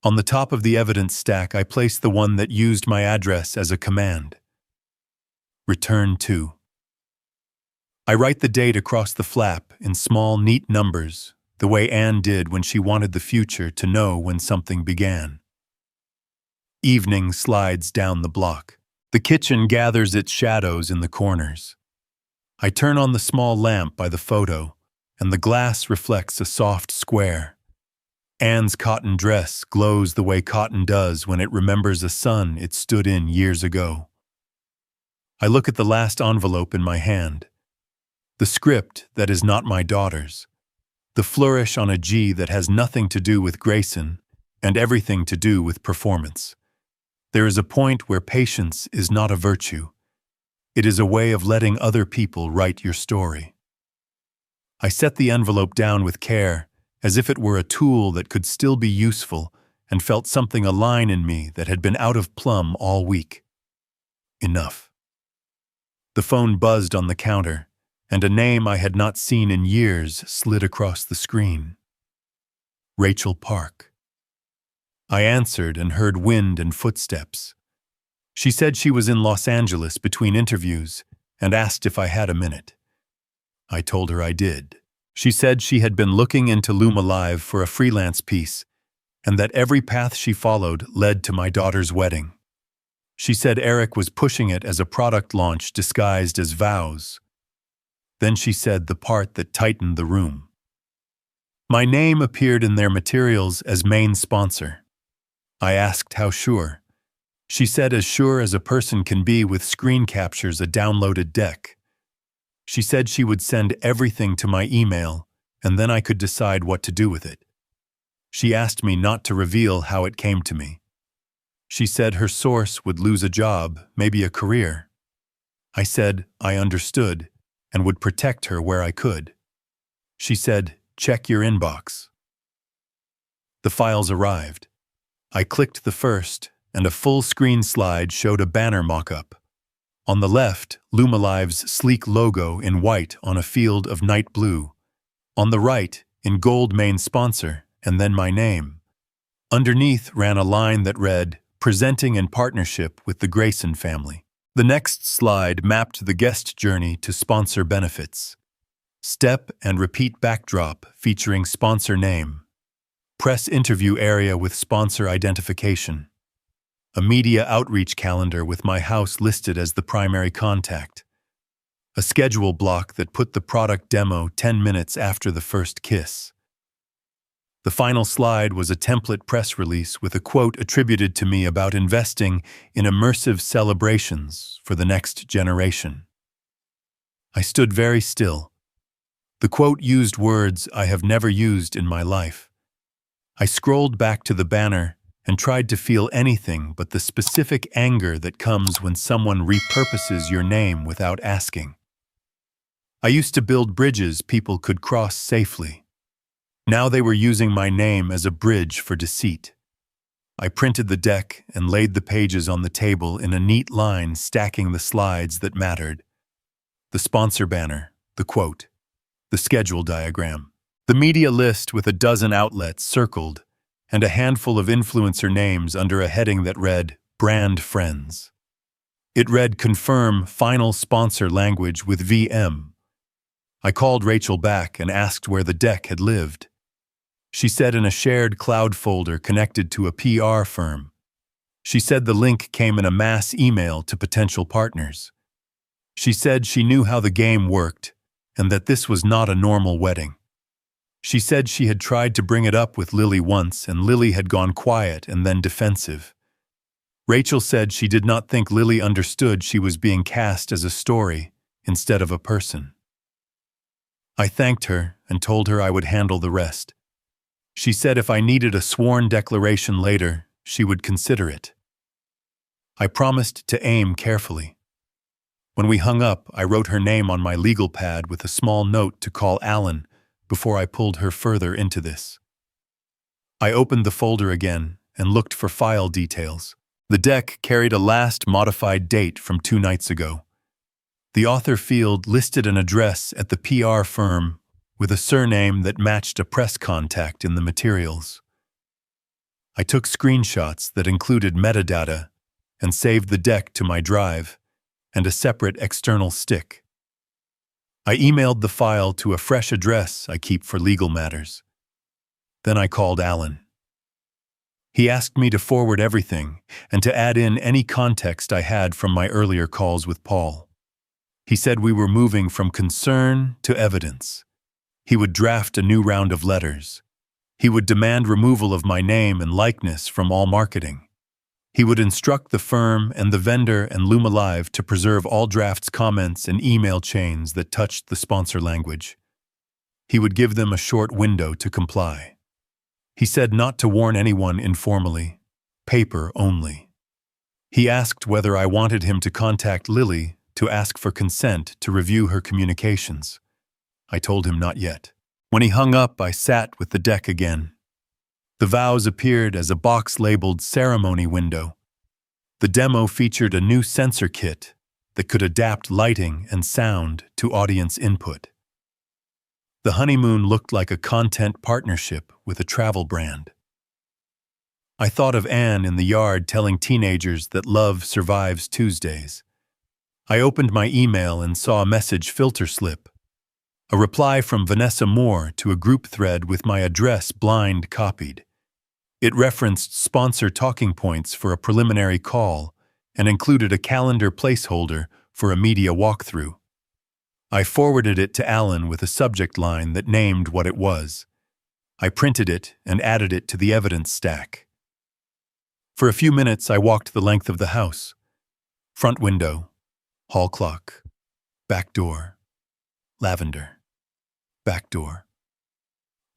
On the top of the evidence stack, I place the one that used my address as a command. Return to. I write the date across the flap in small, neat numbers, the way Anne did when she wanted the future to know when something began. Evening slides down the block. The kitchen gathers its shadows in the corners. I turn on the small lamp by the photo, and the glass reflects a soft square. Anne's cotton dress glows the way cotton does when it remembers a sun it stood in years ago. I look at the last envelope in my hand. The script that is not my daughter's. The flourish on a G that has nothing to do with Grayson and everything to do with performance. There is a point where patience is not a virtue. It is a way of letting other people write your story. I set the envelope down with care, as if it were a tool that could still be useful, and felt something align in me that had been out of plumb all week. Enough. The phone buzzed on the counter, and a name I had not seen in years slid across the screen. Rachel Park. I answered and heard wind and footsteps. She said she was in Los Angeles between interviews and asked if I had a minute. I told her I did. She said she had been looking into Loom Alive for a freelance piece and that every path she followed led to my daughter's wedding. She said Eric was pushing it as a product launch disguised as vows. Then she said the part that tightened the room. My name appeared in their materials as main sponsor. I asked how sure. She said as sure as a person can be with screen captures a downloaded deck. She said she would send everything to my email, and then I could decide what to do with it. She asked me not to reveal how it came to me. She said her source would lose a job, maybe a career. I said I understood and would protect her where I could. She said, check your inbox. The files arrived. I clicked the first, and a full-screen slide showed a banner mock-up. On the left, Loom Alive's sleek logo in white on a field of night blue. On the right, in gold main sponsor, and then my name. Underneath ran a line that read, presenting in partnership with the Grayson family. The next slide mapped the guest journey to sponsor benefits. Step and repeat backdrop featuring sponsor name. Press interview area with sponsor identification. A media outreach calendar with my house listed as the primary contact. A schedule block that put the product demo 10 minutes after the first kiss. The final slide was a template press release with a quote attributed to me about investing in immersive celebrations for the next generation. I stood very still. The quote used words I have never used in my life. I scrolled back to the banner and tried to feel anything but the specific anger that comes when someone repurposes your name without asking. I used to build bridges people could cross safely. Now they were using my name as a bridge for deceit. I printed the deck and laid the pages on the table in a neat line, stacking the slides that mattered. The sponsor banner, the quote, the schedule diagram, the media list with a dozen outlets circled, and a handful of influencer names under a heading that read, Brand Friends. It read, Confirm Final Sponsor Language with VM. I called Rachel back and asked where the deck had lived. She said in a shared cloud folder connected to a PR firm. She said the link came in a mass email to potential partners. She said she knew how the game worked and that this was not a normal wedding. She said she had tried to bring it up with Lily once and Lily had gone quiet and then defensive. Rachel said she did not think Lily understood she was being cast as a story instead of a person. I thanked her and told her I would handle the rest. She said if I needed a sworn declaration later, she would consider it. I promised to aim carefully. When we hung up, I wrote her name on my legal pad with a small note to call Alan before I pulled her further into this. I opened the folder again and looked for file details. The deck carried a last modified date from 2 nights ago. The author field listed an address at the PR firm with a surname that matched a press contact in the materials. I took screenshots that included metadata and saved the deck to my drive and a separate external stick. I emailed the file to a fresh address I keep for legal matters. Then I called Alan. He asked me to forward everything and to add in any context I had from my earlier calls with Paul. He said we were moving from concern to evidence. He would draft a new round of letters. He would demand removal of my name and likeness from all marketing. He would instruct the firm and the vendor and Luma Live to preserve all drafts, comments, and email chains that touched the sponsor language. He would give them a short window to comply. He said not to warn anyone informally, paper only. He asked whether I wanted him to contact Lily to ask for consent to review her communications. I told him not yet. When he hung up, I sat with the deck again. The vows appeared as a box labeled ceremony window. The demo featured a new sensor kit that could adapt lighting and sound to audience input. The honeymoon looked like a content partnership with a travel brand. I thought of Anne in the yard telling teenagers that love survives Tuesdays. I opened my email and saw a message filter slip. A reply from Vanessa Moore to a group thread with my address blind copied. It referenced sponsor talking points for a preliminary call and included a calendar placeholder for a media walkthrough. I forwarded it to Alan with a subject line that named what it was. I printed it and added it to the evidence stack. For a few minutes, I walked the length of the house. Front window, hall clock, back door, lavender, back door,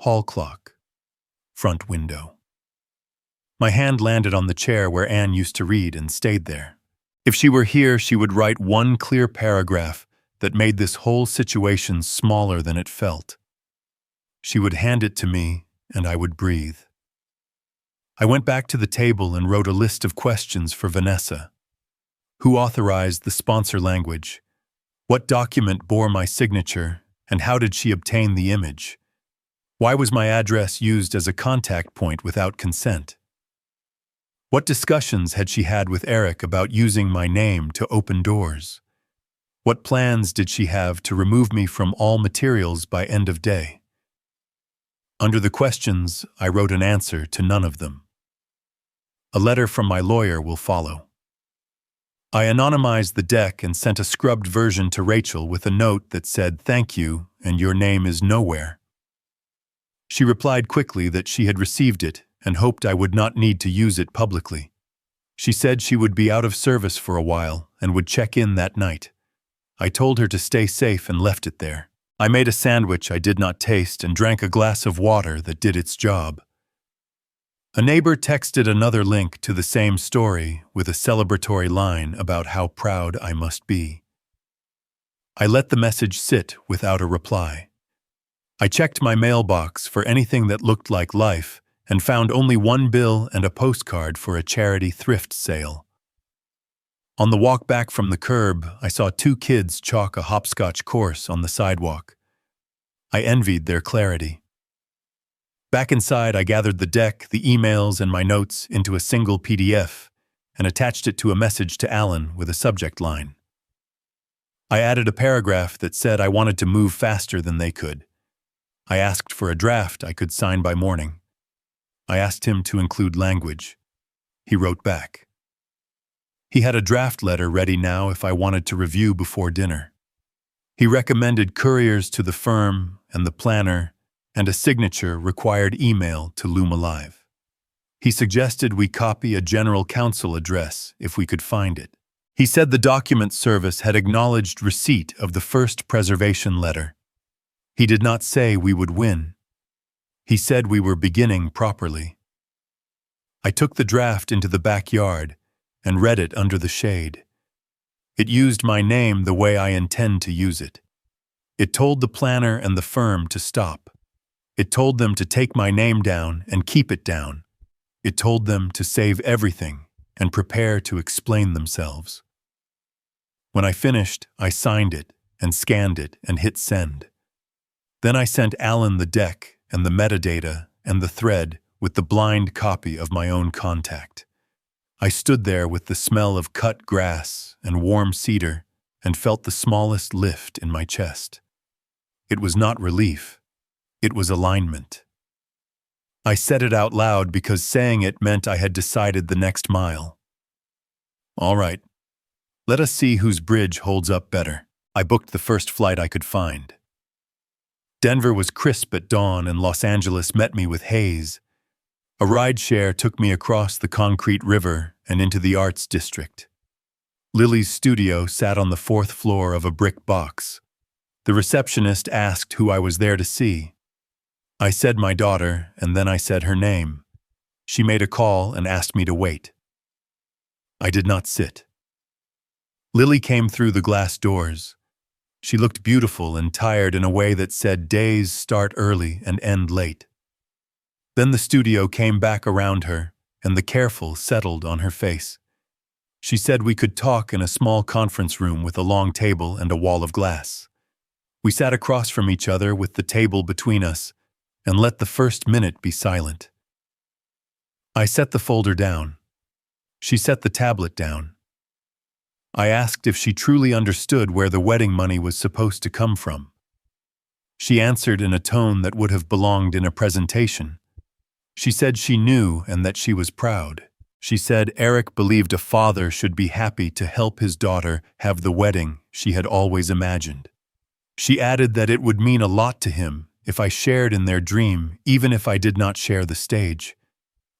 hall clock, front window. My hand landed on the chair where Anne used to read and stayed there. If she were here, she would write one clear paragraph that made this whole situation smaller than it felt. She would hand it to me, and I would breathe. I went back to the table and wrote a list of questions for Vanessa. Who authorized the sponsor language? What document bore my signature, and how did she obtain the image? Why was my address used as a contact point without consent? What discussions had she had with Eric about using my name to open doors? What plans did she have to remove me from all materials by end of day? Under the questions, I wrote an answer to none of them. A letter from my lawyer will follow. I anonymized the deck and sent a scrubbed version to Rachel with a note that said, "Thank you, and your name is nowhere." She replied quickly that she had received it and hoped I would not need to use it publicly. She said she would be out of service for a while and would check in that night. I told her to stay safe and left it there. I made a sandwich I did not taste and drank a glass of water that did its job. A neighbor texted another link to the same story with a celebratory line about how proud I must be. I let the message sit without a reply. I checked my mailbox for anything that looked like life and found only one bill and a postcard for a charity thrift sale. On the walk back from the curb, I saw two kids chalk a hopscotch course on the sidewalk. I envied their clarity. Back inside, I gathered the deck, the emails, and my notes into a single PDF and attached it to a message to Alan with a subject line. I added a paragraph that said I wanted to move faster than they could. I asked for a draft I could sign by morning. I asked him to include language. He wrote back. He had a draft letter ready now if I wanted to review before dinner. He recommended couriers to the firm and the planner, and a signature required email to Loom Alive. He suggested we copy a general counsel address if we could find it. He said the document service had acknowledged receipt of the first preservation letter. He did not say we would win. He said we were beginning properly. I took the draft into the backyard and read it under the shade. It used my name the way I intend to use it. It told the planner and the firm to stop. It told them to take my name down and keep it down. It told them to save everything and prepare to explain themselves. When I finished, I signed it and scanned it and hit send. Then I sent Alan the deck and the metadata and the thread with the blind copy of my own contact. I stood there with the smell of cut grass and warm cedar and felt the smallest lift in my chest. It was not relief. It was alignment. I said it out loud because saying it meant I had decided the next mile. All right, let us see whose bridge holds up better. I booked the first flight I could find. Denver was crisp at dawn and Los Angeles met me with haze. A rideshare took me across the concrete river and into the arts district. Lily's studio sat on the fourth floor of a brick box. The receptionist asked who I was there to see. I said my daughter, and then I said her name. She made a call and asked me to wait. I did not sit. Lily came through the glass doors. She looked beautiful and tired in a way that said days start early and end late. Then the studio came back around her, and the careful settled on her face. She said we could talk in a small conference room with a long table and a wall of glass. We sat across from each other with the table between us, and let the first minute be silent. I set the folder down. She set the tablet down. I asked if she truly understood where the wedding money was supposed to come from. She answered in a tone that would have belonged in a presentation. She said she knew and that she was proud. She said Eric believed a father should be happy to help his daughter have the wedding she had always imagined. She added that it would mean a lot to him if I shared in their dream, even if I did not share the stage.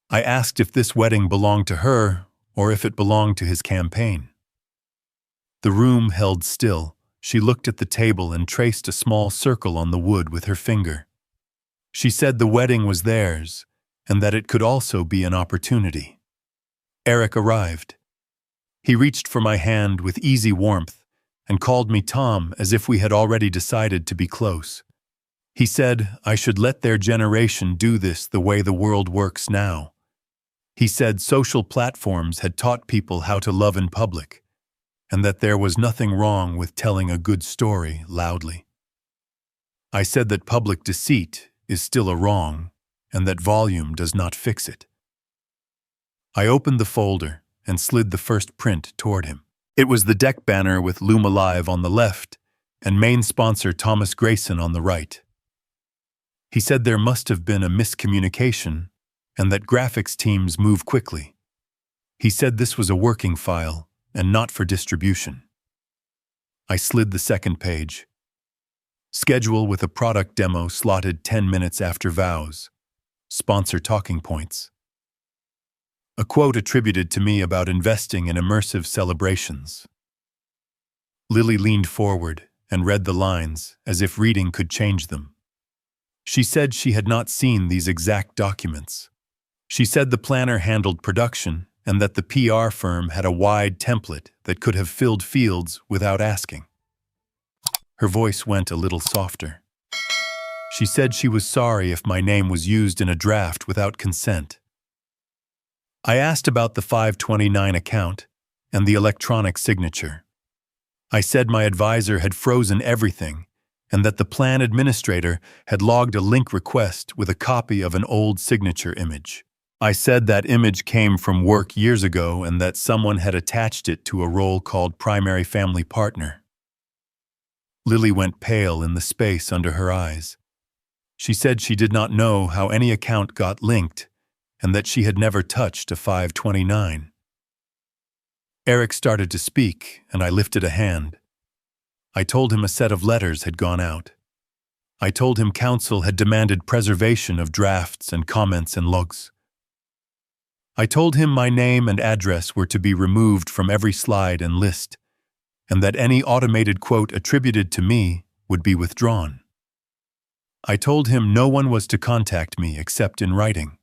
I asked if this wedding belonged to her or if it belonged to his campaign. The room held still. She looked at the table and traced a small circle on the wood with her finger. She said the wedding was theirs, and that it could also be an opportunity. Eric arrived. He reached for my hand with easy warmth and called me Tom as if we had already decided to be close. He said I should let their generation do this the way the world works now. He said social platforms had taught people how to love in public, and that there was nothing wrong with telling a good story loudly. I said that public deceit is still a wrong, and that volume does not fix it. I opened the folder and slid the first print toward him. It was the deck banner with Loom Alive on the left and main sponsor Thomas Grayson on the right. He said there must have been a miscommunication and that graphics teams move quickly. He said this was a working file and not for distribution. I slid the second page. Schedule with a product demo slotted 10 minutes after vows. Sponsor talking points. A quote attributed to me about investing in immersive celebrations. Lily leaned forward and read the lines as if reading could change them. She said she had not seen these exact documents. She said the planner handled production and that the PR firm had a wide template that could have filled fields without asking. Her voice went a little softer. She said she was sorry if my name was used in a draft without consent. I asked about the 529 account and the electronic signature. I said my advisor had frozen everything and that the plan administrator had logged a link request with a copy of an old signature image. I said that image came from work years ago and that someone had attached it to a role called primary family partner. Lily went pale in the space under her eyes. She said she did not know how any account got linked and that she had never touched a 529. Eric started to speak, and I lifted a hand. I told him a set of letters had gone out. I told him counsel had demanded preservation of drafts and comments and logs. I told him my name and address were to be removed from every slide and list, and that any automated quote attributed to me would be withdrawn. I told him no one was to contact me except in writing.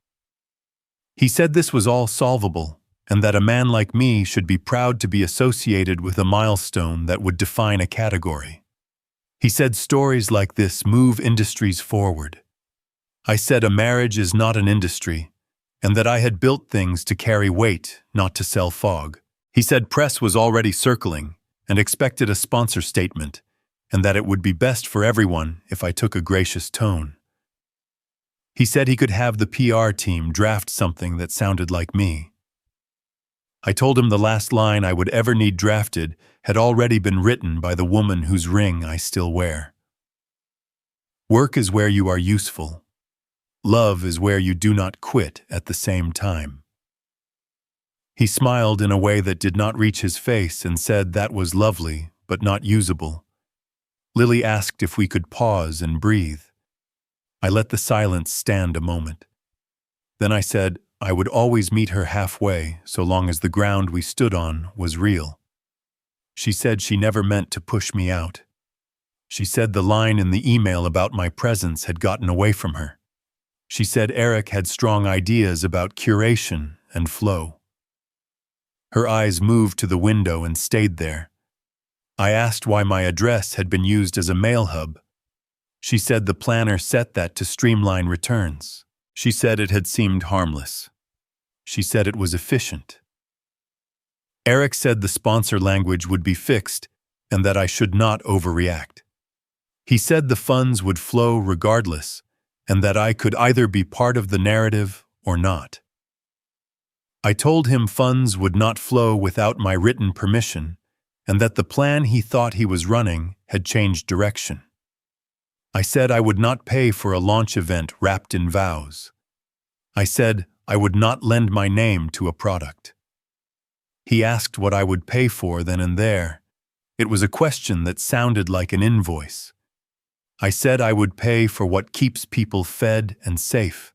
He said this was all solvable, and that a man like me should be proud to be associated with a milestone that would define a category. He said stories like this move industries forward. I said a marriage is not an industry, and that I had built things to carry weight, not to sell fog. He said press was already circling and expected a sponsor statement, and that it would be best for everyone if I took a gracious tone. He said he could have the PR team draft something that sounded like me. I told him the last line I would ever need drafted had already been written by the woman whose ring I still wear. Work is where you are useful. Love is where you do not quit at the same time. He smiled in a way that did not reach his face and said that was lovely, but not usable. Lily asked if we could pause and breathe. I let the silence stand a moment. Then I said I would always meet her halfway so long as the ground we stood on was real. She said she never meant to push me out. She said the line in the email about my presence had gotten away from her. She said Eric had strong ideas about curation and flow. Her eyes moved to the window and stayed there. I asked why my address had been used as a mail hub. She said the planner set that to streamline returns. She said it had seemed harmless. She said it was efficient. Eric said the sponsor language would be fixed and that I should not overreact. He said the funds would flow regardless and that I could either be part of the narrative or not. I told him funds would not flow without my written permission and that the plan he thought he was running had changed direction. I said I would not pay for a launch event wrapped in vows. I said I would not lend my name to a product. He asked what I would pay for then and there. It was a question that sounded like an invoice. I said I would pay for what keeps people fed and safe.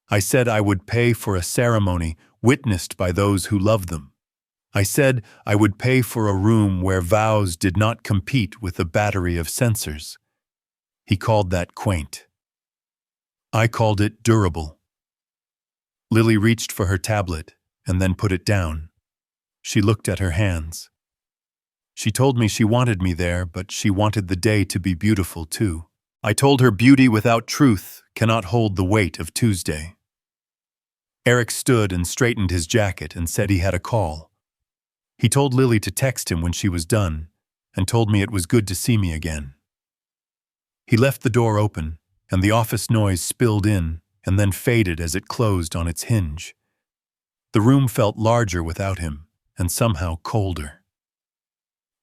I said I would pay for a ceremony witnessed by those who love them. I said I would pay for a room where vows did not compete with a battery of sensors. He called that quaint. I called it durable. Lily reached for her tablet and then put it down. She looked at her hands. She told me she wanted me there, but she wanted the day to be beautiful too. I told her beauty without truth cannot hold the weight of Tuesday. Eric stood and straightened his jacket and said he had a call. He told Lily to text him when she was done and told me it was good to see me again. He left the door open, and the office noise spilled in and then faded as it closed on its hinge. The room felt larger without him, and somehow colder.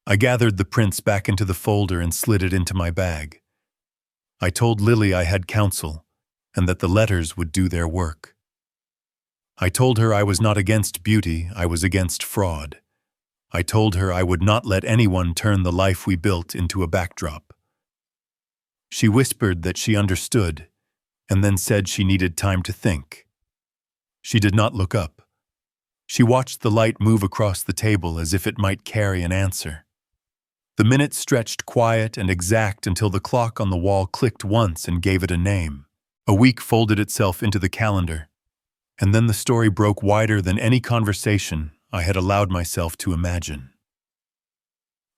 I gathered the prints back into the folder and slid it into my bag. I told Lily I had counsel, and that the letters would do their work. I told her I was not against beauty, I was against fraud. I told her I would not let anyone turn the life we built into a backdrop. She whispered that she understood, and then said she needed time to think. She did not look up. She watched the light move across the table as if it might carry an answer. The minutes stretched quiet and exact until the clock on the wall clicked once and gave it a name. A week folded itself into the calendar, and then the story broke wider than any conversation I had allowed myself to imagine.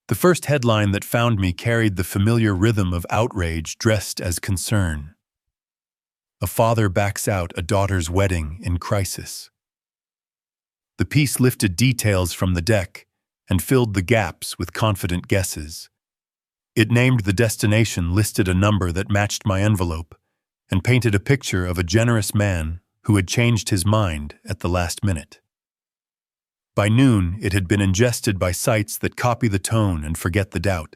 The first headline that found me carried the familiar rhythm of outrage dressed as concern. A father backs out a daughter's wedding in crisis. The piece lifted details from the deck and filled the gaps with confident guesses. It named the destination, listed a number that matched my envelope, and painted a picture of a generous man who had changed his mind at the last minute. By noon, it had been ingested by sites that copy the tone and forget the doubt.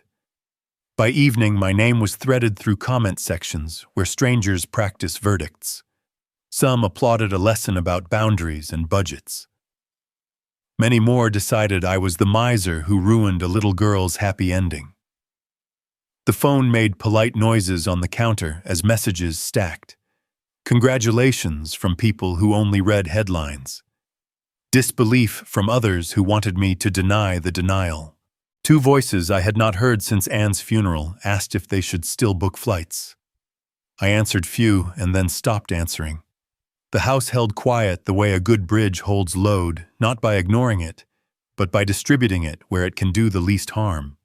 By evening, my name was threaded through comment sections where strangers practice verdicts. Some applauded a lesson about boundaries and budgets. Many more decided I was the miser who ruined a little girl's happy ending. The phone made polite noises on the counter as messages stacked. Congratulations from people who only read headlines. Disbelief from others who wanted me to deny the denial. Two voices I had not heard since Anne's funeral asked if they should still book flights. I answered few and then stopped answering. The house held quiet the way a good bridge holds load, not by ignoring it, but by distributing it where it can do the least harm.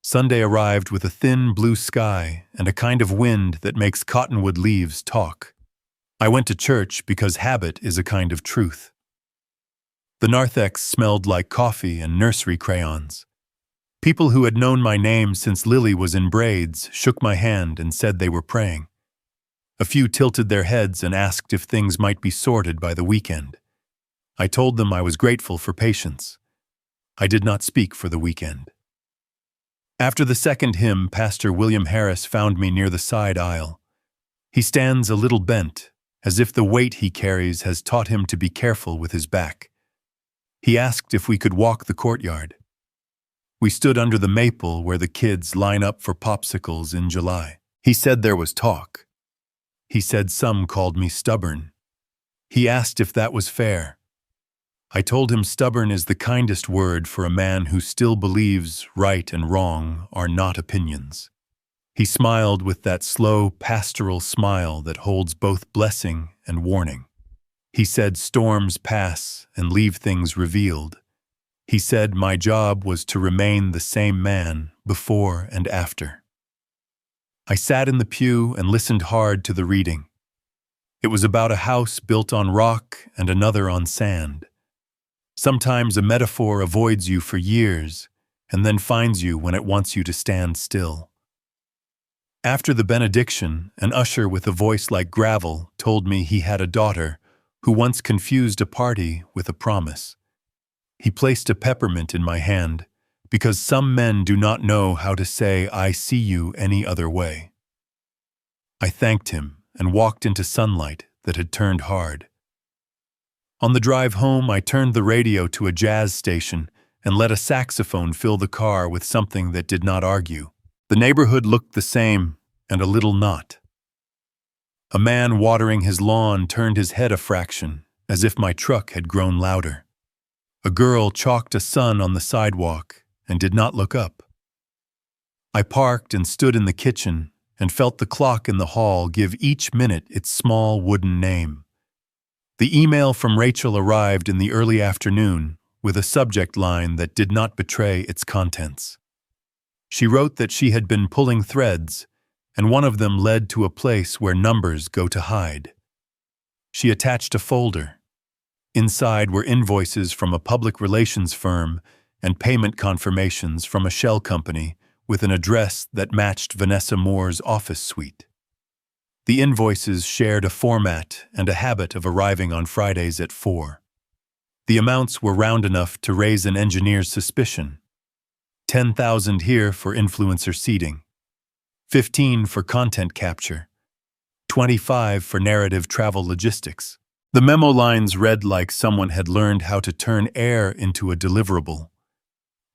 Sunday arrived with a thin blue sky and a kind of wind that makes cottonwood leaves talk. I went to church because habit is a kind of truth. The narthex smelled like coffee and nursery crayons. People who had known my name since Lily was in braids shook my hand and said they were praying. A few tilted their heads and asked if things might be sorted by the weekend. I told them I was grateful for patience. I did not speak for the weekend. After the second hymn, Pastor William Harris found me near the side aisle. He stands a little bent, as if the weight he carries has taught him to be careful with his back. He asked if we could walk the courtyard. We stood under the maple where the kids line up for popsicles in July. He said there was talk. He said some called me stubborn. He asked if that was fair. I told him stubborn is the kindest word for a man who still believes right and wrong are not opinions. He smiled with that slow, pastoral smile that holds both blessing and warning. He said storms pass and leave things revealed. He said my job was to remain the same man before and after. I sat in the pew and listened hard to the reading. It was about a house built on rock and another on sand. Sometimes a metaphor avoids you for years and then finds you when it wants you to stand still. After the benediction, an usher with a voice like gravel told me he had a daughter who once confused a party with a promise. He placed a peppermint in my hand because some men do not know how to say, "I see you any other way." I thanked him and walked into sunlight that had turned hard. On the drive home, I turned the radio to a jazz station and let a saxophone fill the car with something that did not argue. The neighborhood looked the same and a little not. A man watering his lawn turned his head a fraction, as if my truck had grown louder. A girl chalked a sun on the sidewalk and did not look up. I parked and stood in the kitchen and felt the clock in the hall give each minute its small wooden name. The email from Rachel arrived in the early afternoon with a subject line that did not betray its contents. She wrote that she had been pulling threads, and one of them led to a place where numbers go to hide. She attached a folder. Inside were invoices from a public relations firm and payment confirmations from a shell company with an address that matched Vanessa Moore's office suite. The invoices shared a format and a habit of arriving on Fridays at 4. The amounts were round enough to raise an engineer's suspicion. 10,000 here for influencer seeding, 15 for content capture, 25 for narrative travel logistics. The memo lines read like someone had learned how to turn air into a deliverable.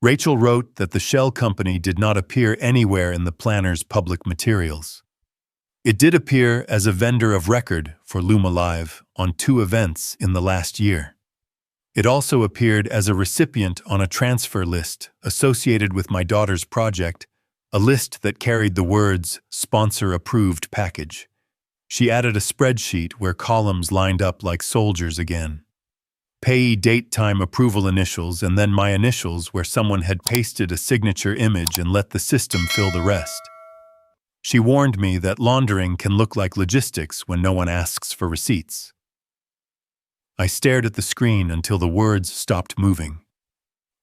Rachel wrote that the shell company did not appear anywhere in the planner's public materials. It did appear as a vendor of record for Luma Live on 2 events in the last year. It also appeared as a recipient on a transfer list associated with my daughter's project, a list that carried the words "Sponsor-Approved Package." She added a spreadsheet where columns lined up like soldiers again. Payee, date, time, approval initials, and then my initials where someone had pasted a signature image and let the system fill the rest. She warned me that laundering can look like logistics when no one asks for receipts. I stared at the screen until the words stopped moving.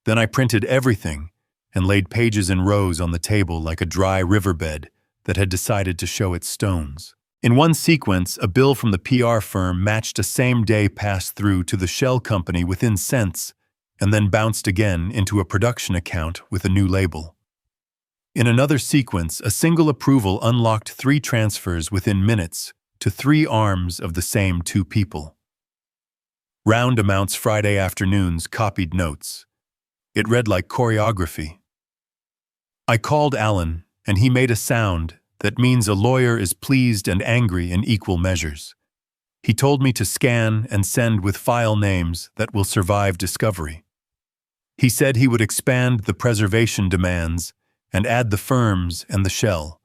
Then I printed everything and laid pages in rows on the table like a dry riverbed that had decided to show its stones. In one sequence, a bill from the PR firm matched a same-day pass-through to the shell company within cents and then bounced again into a production account with a new label. In another sequence, a single approval unlocked 3 transfers within minutes to 3 arms of the same 2 people. Round amounts Friday afternoons copied notes. It read like choreography. I called Alan, and he made a sound that means a lawyer is pleased and angry in equal measures. He told me to scan and send with file names that will survive discovery. He said he would expand the preservation demands and add the firms and the shell.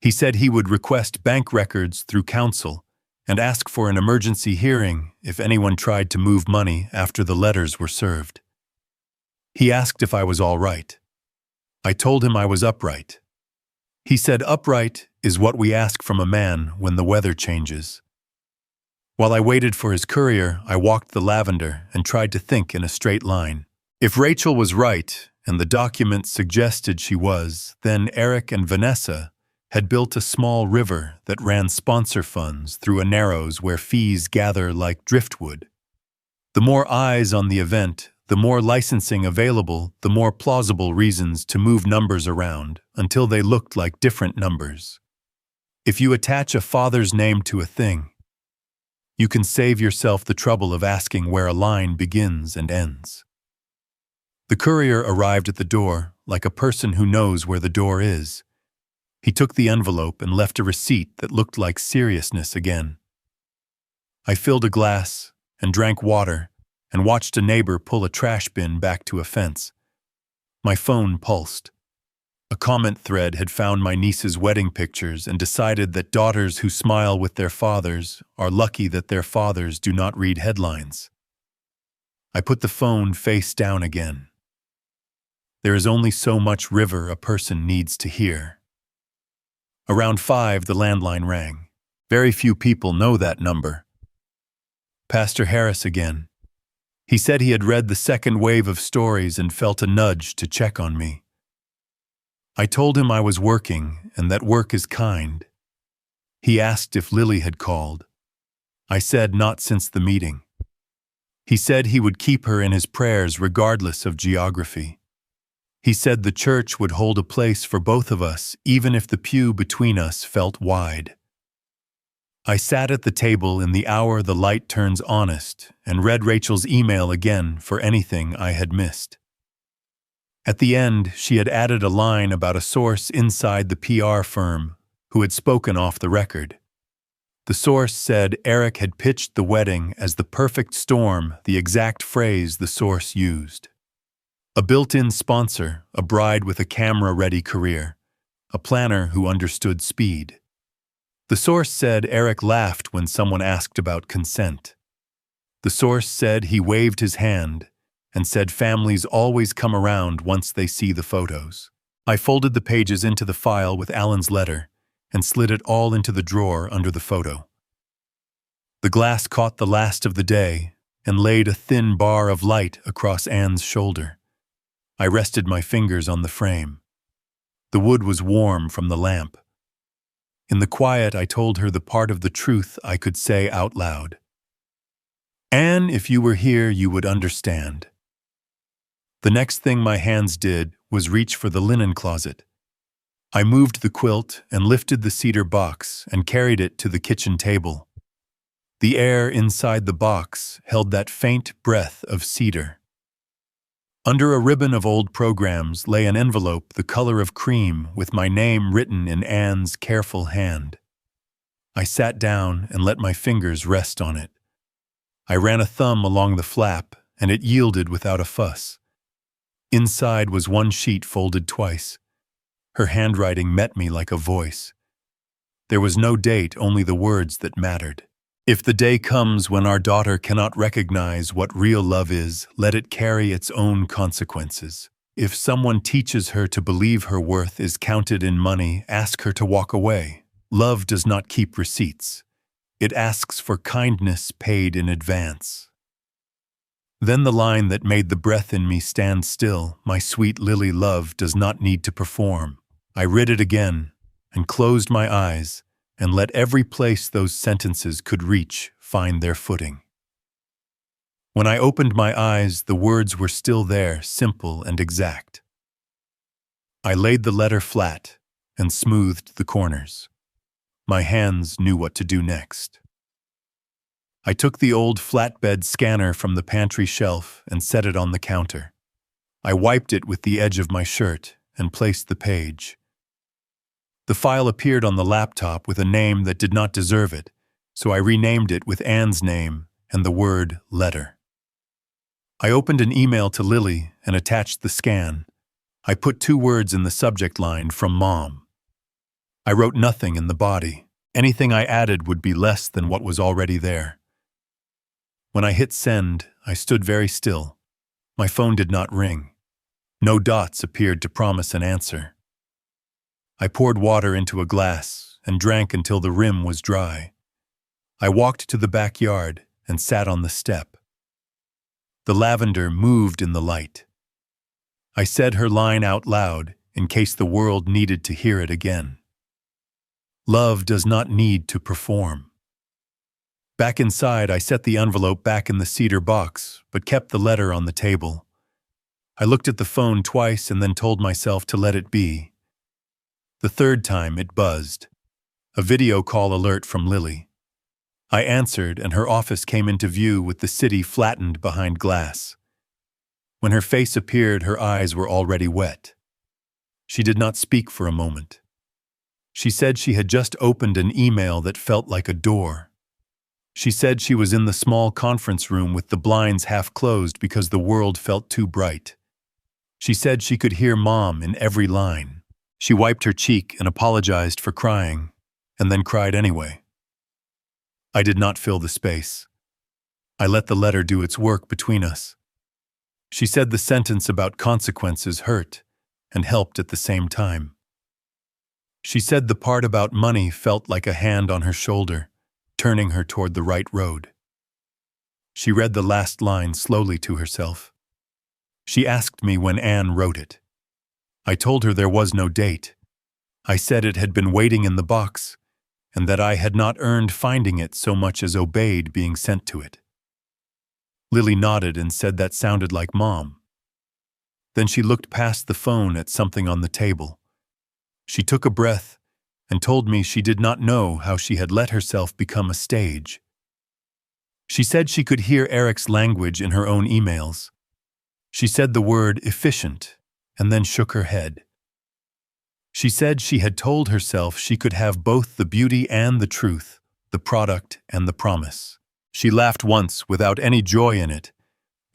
He said he would request bank records through counsel and ask for an emergency hearing if anyone tried to move money after the letters were served. He asked if I was all right. I told him I was upright. He said upright is what we ask from a man when the weather changes. While I waited for his courier, I walked the lavender and tried to think in a straight line. If Rachel was right, and the document suggested she was, then Eric and Vanessa had built a small river that ran sponsor funds through a narrows where fees gather like driftwood. The more eyes on the event, the more licensing available, the more plausible reasons to move numbers around until they looked like different numbers. If you attach a father's name to a thing, you can save yourself the trouble of asking where a line begins and ends. The courier arrived at the door like a person who knows where the door is. He took the envelope and left a receipt that looked like seriousness again. I filled a glass and drank water and watched a neighbor pull a trash bin back to a fence. My phone pulsed. A comment thread had found my niece's wedding pictures and decided that daughters who smile with their fathers are lucky that their fathers do not read headlines. I put the phone face down again. There is only so much river a person needs to hear. Around 5, the landline rang. Very few people know that number. Pastor Harris again. He said he had read the second wave of stories and felt a nudge to check on me. I told him I was working and that work is kind. He asked if Lily had called. I said not since the meeting. He said he would keep her in his prayers regardless of geography. He said the church would hold a place for both of us, even if the pew between us felt wide. I sat at the table in the hour the light turns honest and read Rachel's email again for anything I had missed. At the end, she had added a line about a source inside the PR firm who had spoken off the record. The source said Eric had pitched the wedding as the perfect storm, the exact phrase the source used. A built-in sponsor, a bride with a camera-ready career, a planner who understood speed. The source said Eric laughed when someone asked about consent. The source said he waved his hand and said families always come around once they see the photos. I folded the pages into the file with Alan's letter and slid it all into the drawer under the photo. The glass caught the last of the day and laid a thin bar of light across Anne's shoulder. I rested my fingers on the frame. The wood was warm from the lamp. In the quiet, I told her the part of the truth I could say out loud. Anne, if you were here, you would understand. The next thing my hands did was reach for the linen closet. I moved the quilt and lifted the cedar box and carried it to the kitchen table. The air inside the box held that faint breath of cedar. Under a ribbon of old programs lay an envelope the color of cream with my name written in Anne's careful hand. I sat down and let my fingers rest on it. I ran a thumb along the flap, and it yielded without a fuss. Inside was one sheet folded twice. Her handwriting met me like a voice. There was no date, only the words that mattered. If the day comes when our daughter cannot recognize what real love is, let it carry its own consequences. If someone teaches her to believe her worth is counted in money, ask her to walk away. Love does not keep receipts. It asks for kindness paid in advance. Then the line that made the breath in me stand still, my sweet Lily, love does not need to perform. I read it again and closed my eyes and let every place those sentences could reach find their footing. When I opened my eyes, the words were still there, simple and exact. I laid the letter flat and smoothed the corners. My hands knew what to do next. I took the old flatbed scanner from the pantry shelf and set it on the counter. I wiped it with the edge of my shirt and placed the page. The file appeared on the laptop with a name that did not deserve it, so I renamed it with Anne's name and the word letter. I opened an email to Lily and attached the scan. I put 2 words in the subject line from Mom. I wrote nothing in the body. Anything I added would be less than what was already there. When I hit send, I stood very still. My phone did not ring. No dots appeared to promise an answer. I poured water into a glass and drank until the rim was dry. I walked to the backyard and sat on the step. The lavender moved in the light. I said her line out loud in case the world needed to hear it again. Love does not need to perform. Back inside, I set the envelope back in the cedar box, but kept the letter on the table. I looked at the phone twice and then told myself to let it be. The 3rd time, it buzzed. A video call alert from Lily. I answered, and her office came into view with the city flattened behind glass. When her face appeared, her eyes were already wet. She did not speak for a moment. She said she had just opened an email that felt like a door. She said she was in the small conference room with the blinds half closed because the world felt too bright. She said she could hear Mom in every line. She wiped her cheek and apologized for crying, and then cried anyway. I did not fill the space. I let the letter do its work between us. She said the sentence about consequences hurt and helped at the same time. She said the part about money felt like a hand on her shoulder, turning her toward the right road. She read the last line slowly to herself. She asked me when Anne wrote it. I told her there was no date. I said it had been waiting in the box, and that I had not earned finding it so much as obeyed being sent to it. Lily nodded and said that sounded like Mom. Then she looked past the phone at something on the table. She took a breath and told me she did not know how she had let herself become a stage. She said she could hear Eric's language in her own emails. She said the word efficient and then shook her head. She said she had told herself she could have both the beauty and the truth, the product and the promise. She laughed once without any joy in it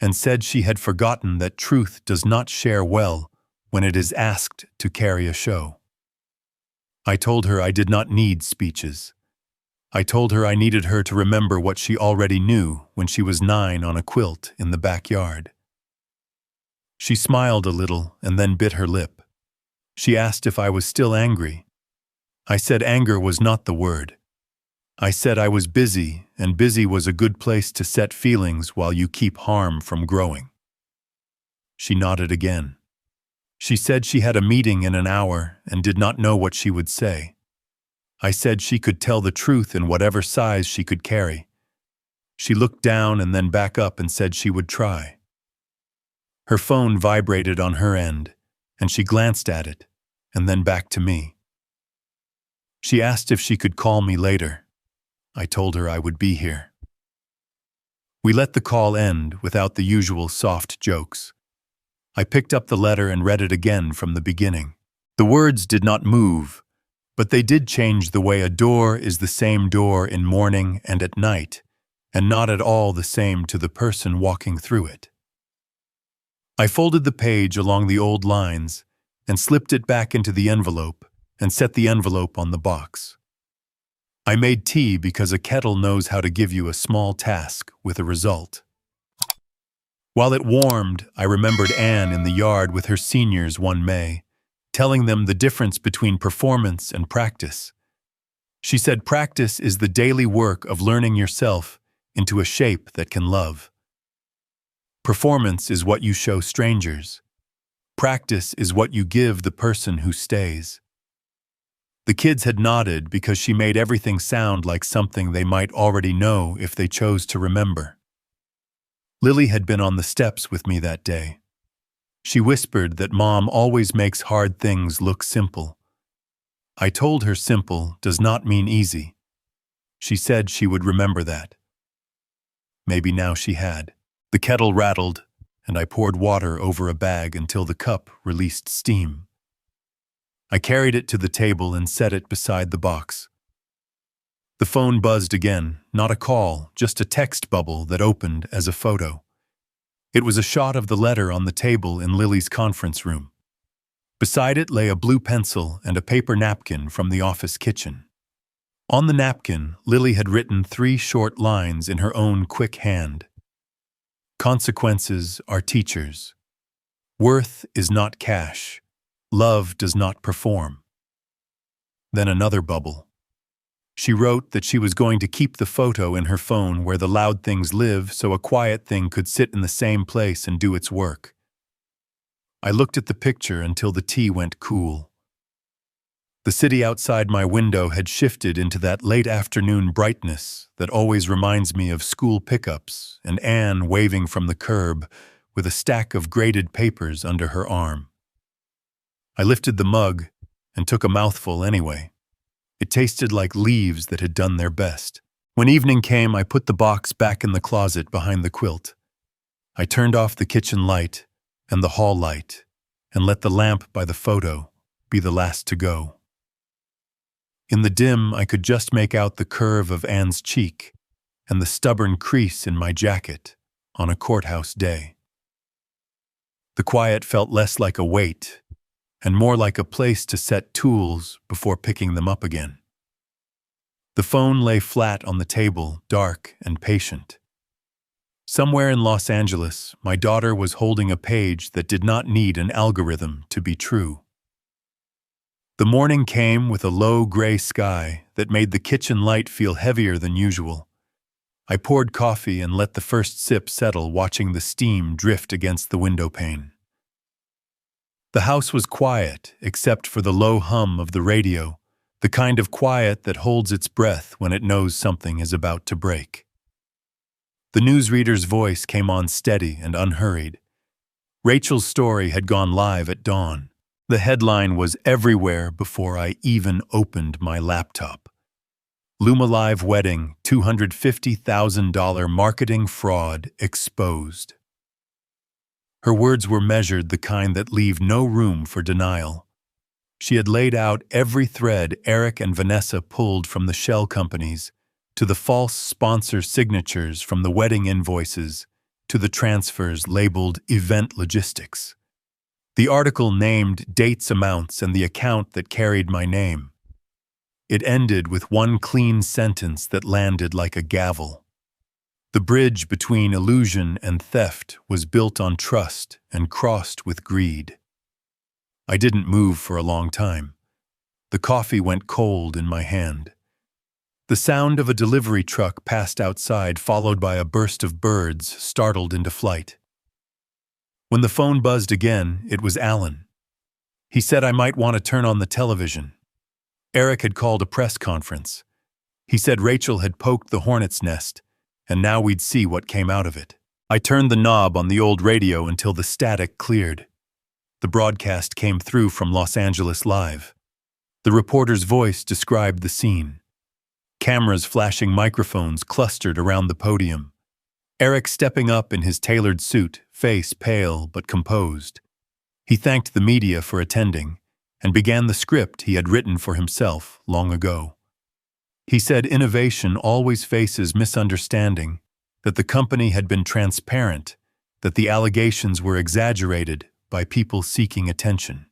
and said she had forgotten that truth does not share well when it is asked to carry a show. I told her I did not need speeches. I told her I needed her to remember what she already knew when she was 9 on a quilt in the backyard. She smiled a little and then bit her lip. She asked if I was still angry. I said anger was not the word. I said I was busy, and busy was a good place to set feelings while you keep harm from growing. She nodded again. She said she had a meeting in an hour and did not know what she would say. I said she could tell the truth in whatever size she could carry. She looked down and then back up and said she would try. Her phone vibrated on her end, and she glanced at it, and then back to me. She asked if she could call me later. I told her I would be here. We let the call end without the usual soft jokes. I picked up the letter and read it again from the beginning. The words did not move, But they did change the way a door is the same door in morning and at night, and not at all the same to the person walking through it. I folded the page along the old lines and slipped it back into the envelope and set the envelope on the box. I made tea because a kettle knows how to give you a small task with a result. While it warmed, I remembered Anne in the yard with her seniors one May, telling them the difference between performance and practice. She said practice is the daily work of learning yourself into a shape that can love. Performance is what you show strangers. Practice is what you give the person who stays. The kids had nodded because she made everything sound like something they might already know if they chose to remember. Lily had been on the steps with me that day. She whispered that Mom always makes hard things look simple. I told her simple does not mean easy. She said she would remember that. Maybe now she had. The kettle rattled, and I poured water over a bag until the cup released steam. I carried it to the table and set it beside the box. The phone buzzed again, not a call, just a text bubble that opened as a photo. It was a shot of the letter on the table in Lily's conference room. Beside it lay a blue pencil and a paper napkin from the office kitchen. On the napkin, Lily had written 3 short lines in her own quick hand. Consequences are teachers. Worth is not cash. Love does not perform. Then another bubble. She wrote that she was going to keep the photo in her phone where the loud things live so a quiet thing could sit in the same place and do its work. I looked at the picture until the tea went cool. The city outside my window had shifted into that late afternoon brightness that always reminds me of school pickups and Anne waving from the curb with a stack of graded papers under her arm. I lifted the mug and took a mouthful anyway. It tasted like leaves that had done their best. When evening came, I put the box back in the closet behind the quilt. I turned off the kitchen light and the hall light and let the lamp by the photo be the last to go. In the dim, I could just make out the curve of Anne's cheek and the stubborn crease in my jacket on a courthouse day. The quiet felt less like a weight and more like a place to set tools before picking them up again. The phone lay flat on the table, dark and patient. Somewhere in Los Angeles, my daughter was holding a page that did not need an algorithm to be true. The morning came with a low gray sky that made the kitchen light feel heavier than usual. I poured coffee and let the first sip settle, watching the steam drift against the window pane. The house was quiet, except for the low hum of the radio, the kind of quiet that holds its breath when it knows something is about to break. The newsreader's voice came on steady and unhurried. Rachel's story had gone live at dawn. The headline was everywhere before I even opened my laptop. Luma Live Wedding, $250,000 marketing fraud exposed. Her words were measured, the kind that leave no room for denial. She had laid out every thread Eric and Vanessa pulled from the shell companies, to the false sponsor signatures from the wedding invoices, to the transfers labeled event logistics. The article named dates, amounts, and the account that carried my name. It ended with one clean sentence that landed like a gavel. The bridge between illusion and theft was built on trust and crossed with greed. I didn't move for a long time. The coffee went cold in my hand. The sound of a delivery truck passed outside, followed by a burst of birds startled into flight. When the phone buzzed again, it was Alan. He said I might want to turn on the television. Eric had called a press conference. He said Rachel had poked the hornet's nest, and now we'd see what came out of it. I turned the knob on the old radio until the static cleared. The broadcast came through from Los Angeles Live. The reporter's voice described the scene. Cameras flashing microphones clustered around the podium. Eric stepping up in his tailored suit, face pale but composed. He thanked the media for attending, and began the script he had written for himself long ago. He said innovation always faces misunderstanding, that the company had been transparent, that the allegations were exaggerated by people seeking attention.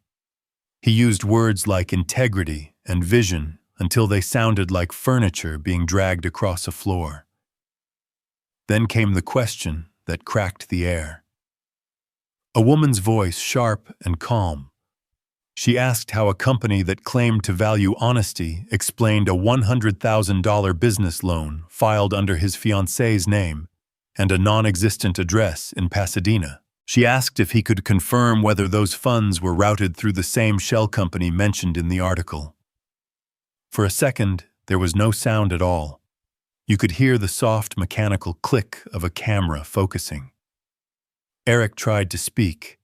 He used words like integrity and vision until they sounded like furniture being dragged across a floor. Then came the question that cracked the air. A woman's voice, sharp and calm. She asked how a company that claimed to value honesty explained a $100,000 business loan filed under his fiancé's name and a non-existent address in Pasadena. She asked if he could confirm whether those funds were routed through the same shell company mentioned in the article. For a second, there was no sound at all. You could hear the soft mechanical click of a camera focusing. Eric tried to speak.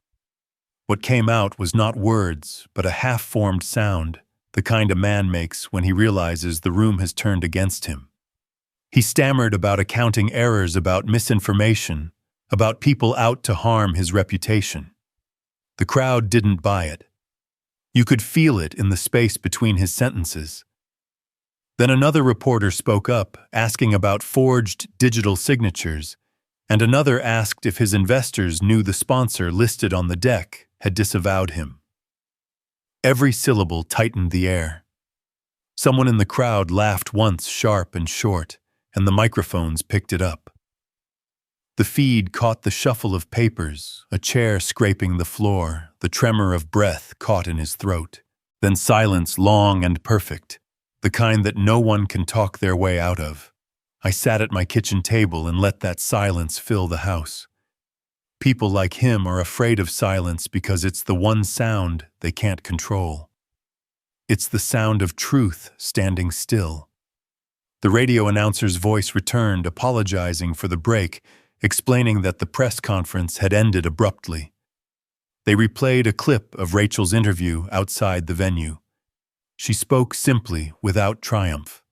What came out was not words, but a half-formed sound, the kind a man makes when he realizes the room has turned against him. He stammered about accounting errors, about misinformation, about people out to harm his reputation. The crowd didn't buy it. You could feel it in the space between his sentences. Then another reporter spoke up, asking about forged digital signatures, and another asked if his investors knew the sponsor listed on the deck had disavowed him. Every syllable tightened the air. Someone in the crowd laughed once, sharp and short, and the microphones picked it up. The feed caught the shuffle of papers, a chair scraping the floor, the tremor of breath caught in his throat. Then silence, long and perfect, the kind that no one can talk their way out of. I sat at my kitchen table and let that silence fill the house. People like him are afraid of silence because it's the one sound they can't control. It's the sound of truth standing still. The radio announcer's voice returned, apologizing for the break, explaining that the press conference had ended abruptly. They replayed a clip of Rachel's interview outside the venue. She spoke simply, without triumph.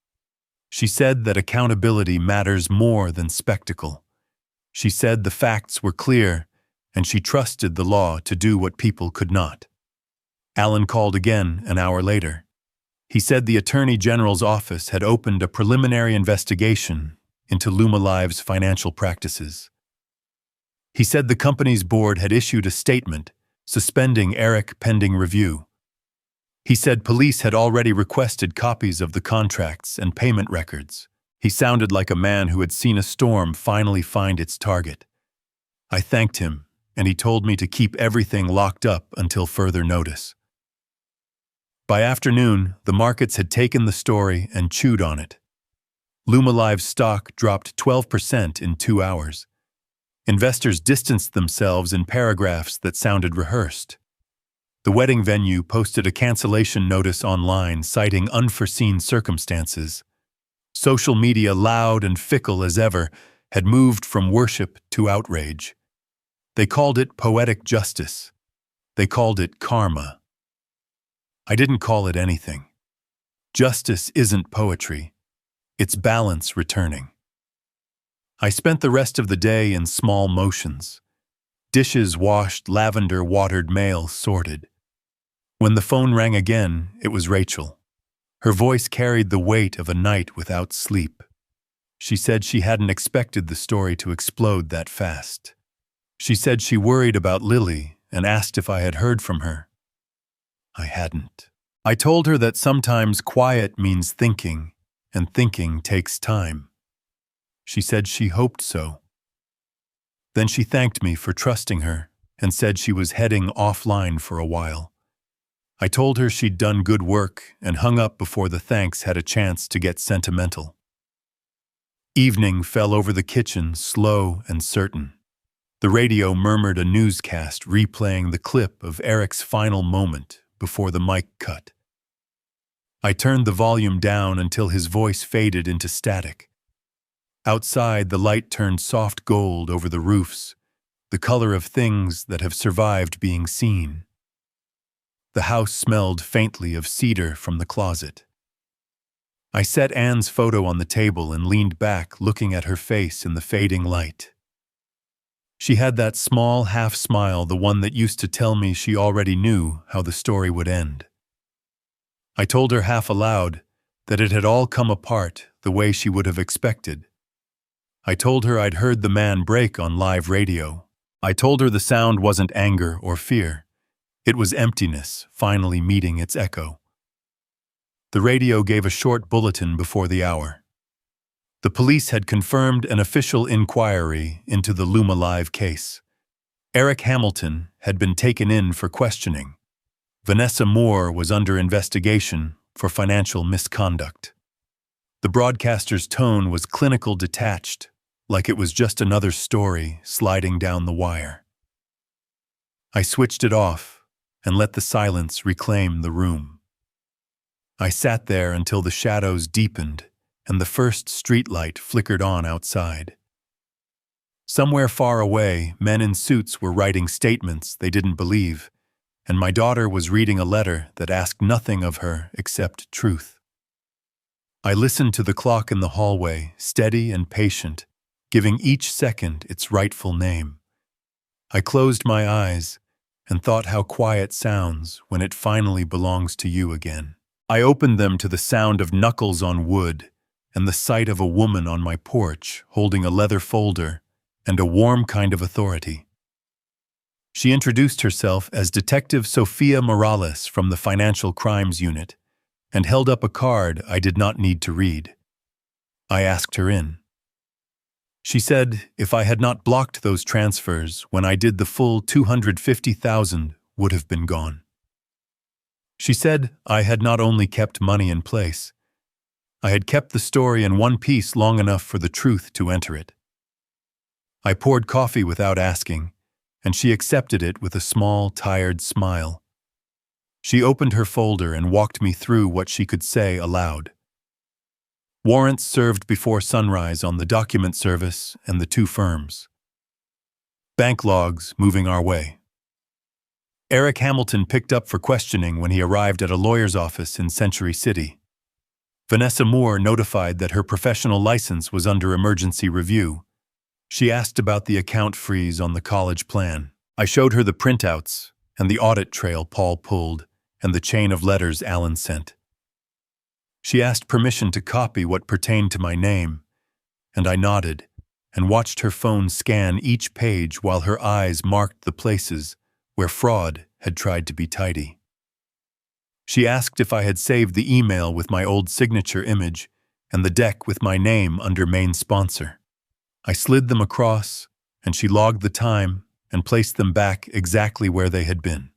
She said that accountability matters more than spectacle. She said the facts were clear, and she trusted the law to do what people could not. Alan called again an hour later. He said the Attorney General's office had opened a preliminary investigation into Luma Live's financial practices. He said the company's board had issued a statement suspending Eric pending review. He said police had already requested copies of the contracts and payment records. He sounded like a man who had seen a storm finally find its target. I thanked him, and he told me to keep everything locked up until further notice. By afternoon, the markets had taken the story and chewed on it. Luma Live's stock dropped 12% in 2 hours. Investors distanced themselves in paragraphs that sounded rehearsed. The wedding venue posted a cancellation notice online citing unforeseen circumstances. Social media, loud and fickle as ever, had moved from worship to outrage. They called it poetic justice. They called it karma. I didn't call it anything. Justice isn't poetry. It's balance returning. I spent the rest of the day in small motions. Dishes washed, lavender-watered mail sorted. When the phone rang again, it was Rachel. Her voice carried the weight of a night without sleep. She said she hadn't expected the story to explode that fast. She said she worried about Lily and asked if I had heard from her. I hadn't. I told her that sometimes quiet means thinking, and thinking takes time. She said she hoped so. Then she thanked me for trusting her and said she was heading offline for a while. I told her she'd done good work and hung up before the thanks had a chance to get sentimental. Evening fell over the kitchen, slow and certain. The radio murmured a newscast replaying the clip of Eric's final moment before the mic cut. I turned the volume down until his voice faded into static. Outside, the light turned soft gold over the roofs, the color of things that have survived being seen. The house smelled faintly of cedar from the closet. I set Anne's photo on the table and leaned back, looking at her face in the fading light. She had that small half-smile, the one that used to tell me she already knew how the story would end. I told her half aloud that it had all come apart the way she would have expected. I told her I'd heard the man break on live radio. I told her the sound wasn't anger or fear. It was emptiness finally meeting its echo. The radio gave a short bulletin before the hour. The police had confirmed an official inquiry into the Luma Live case. Eric Hamilton had been taken in for questioning. Vanessa Moore was under investigation for financial misconduct. The broadcaster's tone was clinical, detached, like it was just another story sliding down the wire. I switched it off and let the silence reclaim the room. I sat there until the shadows deepened and the first streetlight flickered on outside. Somewhere far away, men in suits were writing statements they didn't believe, and my daughter was reading a letter that asked nothing of her except truth. I listened to the clock in the hallway, steady and patient, giving each second its rightful name. I closed my eyes and thought how quiet sounds when it finally belongs to you again. I opened them to the sound of knuckles on wood and the sight of a woman on my porch holding a leather folder and a warm kind of authority. She introduced herself as Detective Sofia Morales from the Financial Crimes Unit and held up a card I did not need to read. I asked her in. She said if I had not blocked those transfers when I did the full $250,000 would have been gone. She said I had not only kept money in place, I had kept the story in one piece long enough for the truth to enter it. I poured coffee without asking, and she accepted it with a small, tired smile. She opened her folder and walked me through what she could say aloud. Warrants served before sunrise on the document service and the two firms. Bank logs moving our way. Eric Hamilton picked up for questioning when he arrived at a lawyer's office in Century City. Vanessa Moore notified that her professional license was under emergency review. She asked about the account freeze on the college plan. I showed her the printouts and the audit trail Paul pulled and the chain of letters Alan sent. She asked permission to copy what pertained to my name, and I nodded and watched her phone scan each page while her eyes marked the places where fraud had tried to be tidy. She asked if I had saved the email with my old signature image and the deck with my name under main sponsor. I slid them across, and she logged the time and placed them back exactly where they had been.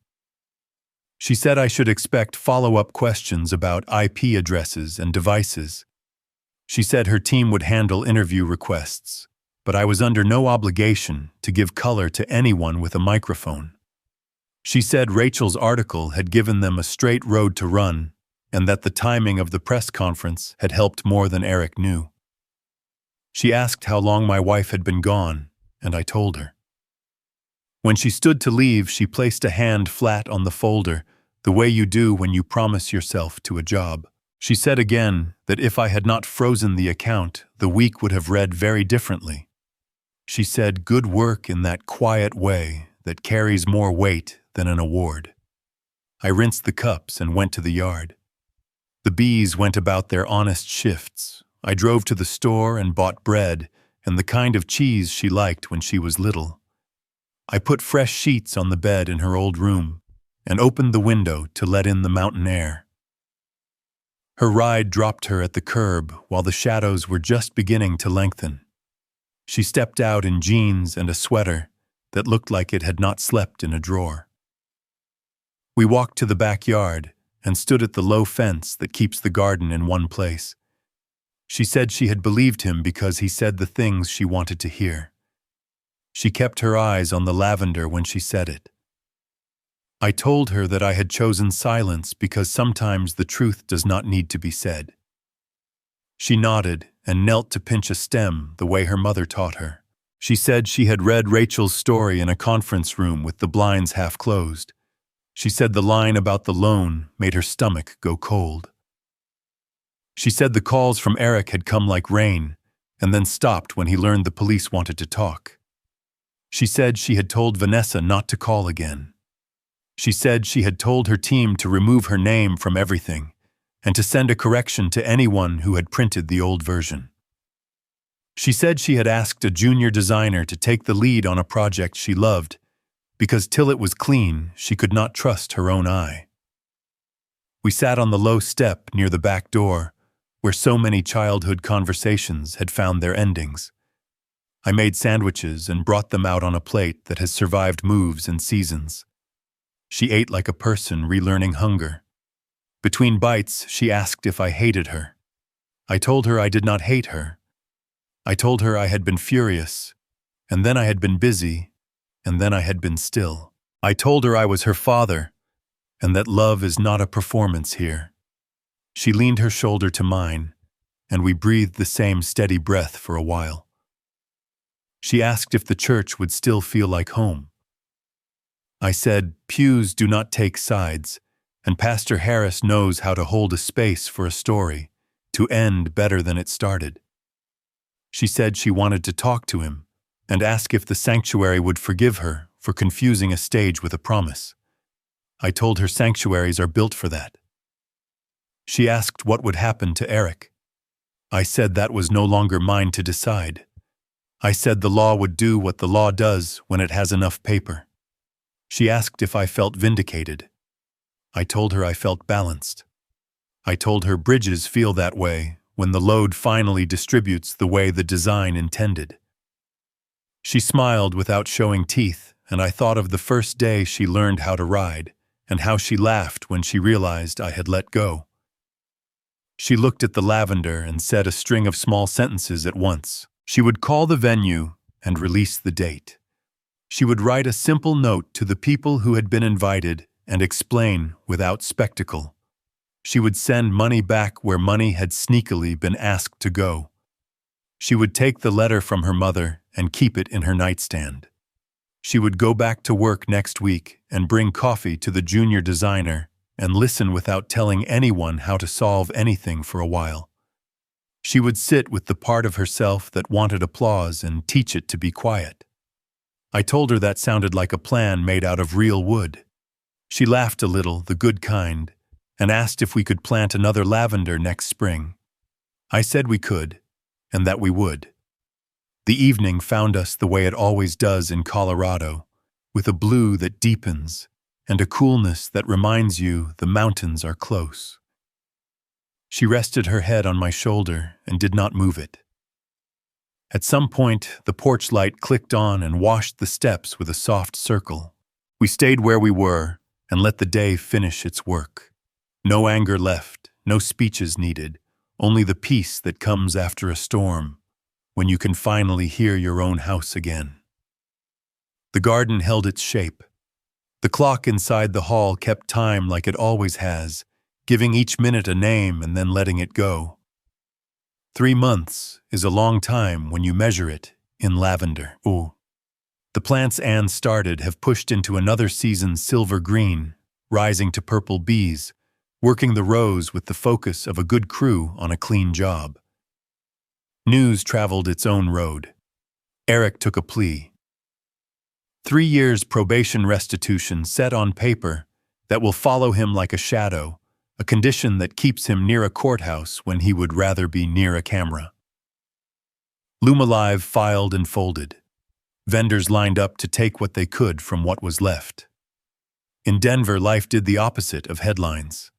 She said I should expect follow-up questions about IP addresses and devices. She said her team would handle interview requests, but I was under no obligation to give color to anyone with a microphone. She said Rachel's article had given them a straight road to run and that the timing of the press conference had helped more than Eric knew. She asked how long my wife had been gone, and I told her. When she stood to leave, she placed a hand flat on the folder, the way you do when you promise yourself to a job. She said again that if I had not frozen the account, the week would have read very differently. She said good work in that quiet way that carries more weight than an award. I rinsed the cups and went to the yard. The bees went about their honest shifts. I drove to the store and bought bread and the kind of cheese she liked when she was little. I put fresh sheets on the bed in her old room and opened the window to let in the mountain air. Her ride dropped her at the curb while the shadows were just beginning to lengthen. She stepped out in jeans and a sweater that looked like it had not slept in a drawer. We walked to the backyard and stood at the low fence that keeps the garden in one place. She said she had believed him because he said the things she wanted to hear. She kept her eyes on the lavender when she said it. I told her that I had chosen silence because sometimes the truth does not need to be said. She nodded and knelt to pinch a stem the way her mother taught her. She said she had read Rachel's story in a conference room with the blinds half closed. She said the line about the loan made her stomach go cold. She said the calls from Eric had come like rain and then stopped when he learned the police wanted to talk. She said she had told Vanessa not to call again. She said she had told her team to remove her name from everything and to send a correction to anyone who had printed the old version. She said she had asked a junior designer to take the lead on a project she loved, because till it was clean, she could not trust her own eye. We sat on the low step near the back door, where so many childhood conversations had found their endings. I made sandwiches and brought them out on a plate that has survived moves and seasons. She ate like a person relearning hunger. Between bites, she asked if I hated her. I told her I did not hate her. I told her I had been furious, and then I had been busy, and then I had been still. I told her I was her father, and that love is not a performance here. She leaned her shoulder to mine, and we breathed the same steady breath for a while. She asked if the church would still feel like home. I said, pews do not take sides, and Pastor Harris knows how to hold a space for a story, to end better than it started. She said she wanted to talk to him and ask if the sanctuary would forgive her for confusing a stage with a promise. I told her sanctuaries are built for that. She asked what would happen to Eric. I said that was no longer mine to decide. I said the law would do what the law does when it has enough paper. She asked if I felt vindicated. I told her I felt balanced. I told her bridges feel that way when the load finally distributes the way the design intended. She smiled without showing teeth, and I thought of the first day she learned how to ride, and how she laughed when she realized I had let go. She looked at the lavender and said a string of small sentences at once. She would call the venue and release the date. She would write a simple note to the people who had been invited and explain without spectacle. She would send money back where money had sneakily been asked to go. She would take the letter from her mother and keep it in her nightstand. She would go back to work next week and bring coffee to the junior designer and listen without telling anyone how to solve anything for a while. She would sit with the part of herself that wanted applause and teach it to be quiet. I told her that sounded like a plan made out of real wood. She laughed a little, the good kind, and asked if we could plant another lavender next spring. I said we could, and that we would. The evening found us the way it always does in Colorado, with a blue that deepens and a coolness that reminds you the mountains are close. She rested her head on my shoulder and did not move it. At some point, the porch light clicked on and washed the steps with a soft circle. We stayed where we were and let the day finish its work. No anger left, no speeches needed, only the peace that comes after a storm, when you can finally hear your own house again. The garden held its shape. The clock inside the hall kept time like it always has, giving each minute a name and then letting it go. 3 months is a long time when you measure it in lavender. Ooh. The plants Anne started have pushed into another season's silver green, rising to purple bees, working the rows with the focus of a good crew on a clean job. News traveled its own road. Eric took a plea. 3 years probation restitution set on paper that will follow him like a shadow, a condition that keeps him near a courthouse when he would rather be near a camera. Lumalive filed and folded. Vendors lined up to take what they could from what was left. In Denver, life did the opposite of headlines.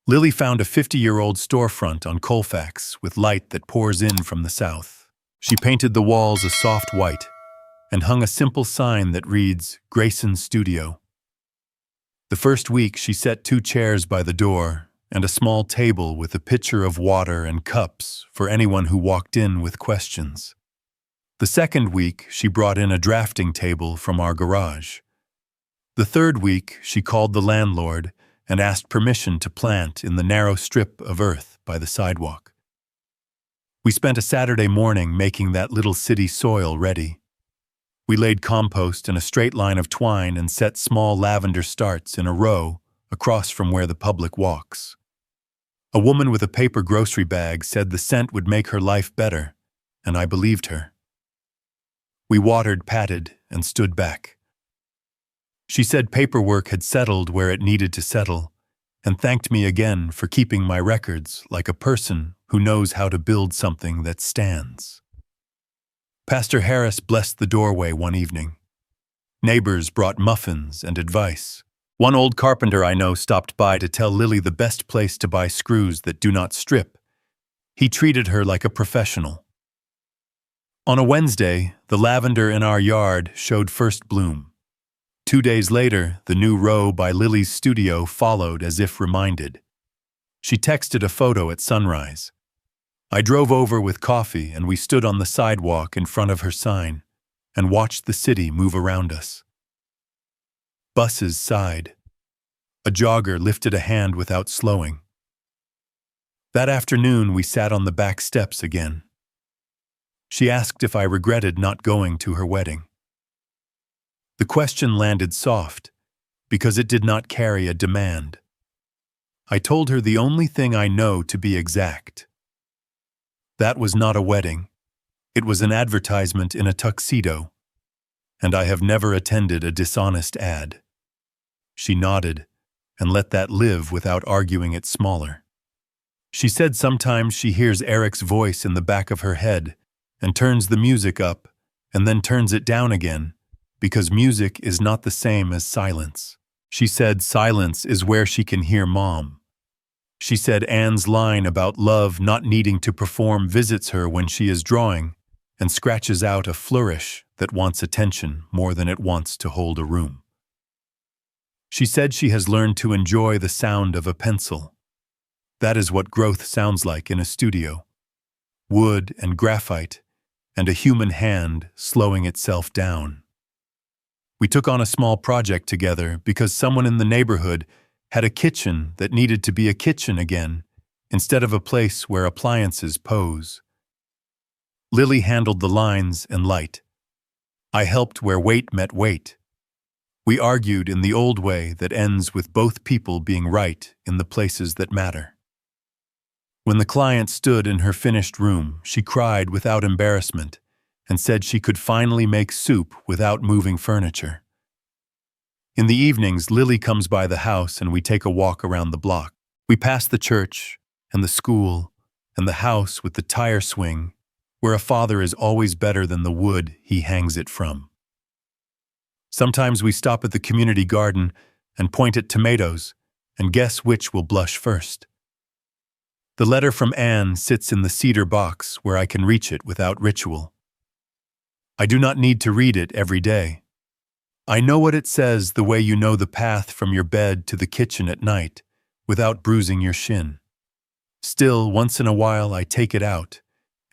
Lily found a 50-year-old storefront on Colfax with light that pours in from the south. She painted the walls a soft white and hung a simple sign that reads, Grayson's Studio. The first week, she set 2 chairs by the door and a small table with a pitcher of water and cups for anyone who walked in with questions. The second week, she brought in a drafting table from our garage. The third week, she called the landlord and asked permission to plant in the narrow strip of earth by the sidewalk. We spent a Saturday morning making that little city soil ready. We laid compost in a straight line of twine and set small lavender starts in a row across from where the public walks. A woman with a paper grocery bag said the scent would make her life better, and I believed her. We watered, patted, and stood back. She said paperwork had settled where it needed to settle, and thanked me again for keeping my records like a person who knows how to build something that stands. Pastor Harris blessed the doorway one evening. Neighbors brought muffins and advice. One old carpenter I know stopped by to tell Lily the best place to buy screws that do not strip. He treated her like a professional. On a Wednesday, the lavender in our yard showed first bloom. 2 days later, the new row by Lily's studio followed as if reminded. She texted a photo at sunrise. I drove over with coffee and we stood on the sidewalk in front of her sign and watched the city move around us. Buses sighed. A jogger lifted a hand without slowing. That afternoon, we sat on the back steps again. She asked if I regretted not going to her wedding. The question landed soft, because it did not carry a demand. I told her the only thing I know to be exact. That was not a wedding. It was an advertisement in a tuxedo, and I have never attended a dishonest ad. She nodded and let that live without arguing it smaller. She said sometimes she hears Eric's voice in the back of her head and turns the music up and then turns it down again, because music is not the same as silence. She said silence is where she can hear Mom. She said Anne's line about love not needing to perform visits her when she is drawing and scratches out a flourish that wants attention more than it wants to hold a room. She said she has learned to enjoy the sound of a pencil. That is what growth sounds like in a studio. Wood and graphite, and a human hand slowing itself down. We took on a small project together because someone in the neighborhood had a kitchen that needed to be a kitchen again, instead of a place where appliances pose. Lily handled the lines and light. I helped where weight met weight. We argued in the old way that ends with both people being right in the places that matter. When the client stood in her finished room, she cried without embarrassment and said she could finally make soup without moving furniture. In the evenings, Lily comes by the house and we take a walk around the block. We pass the church and the school and the house with the tire swing, where a father is always better than the wood he hangs it from. Sometimes we stop at the community garden and point at tomatoes and guess which will blush first. The letter from Anne sits in the cedar box where I can reach it without ritual. I do not need to read it every day. I know what it says the way you know the path from your bed to the kitchen at night without bruising your shin. Still, once in a while I take it out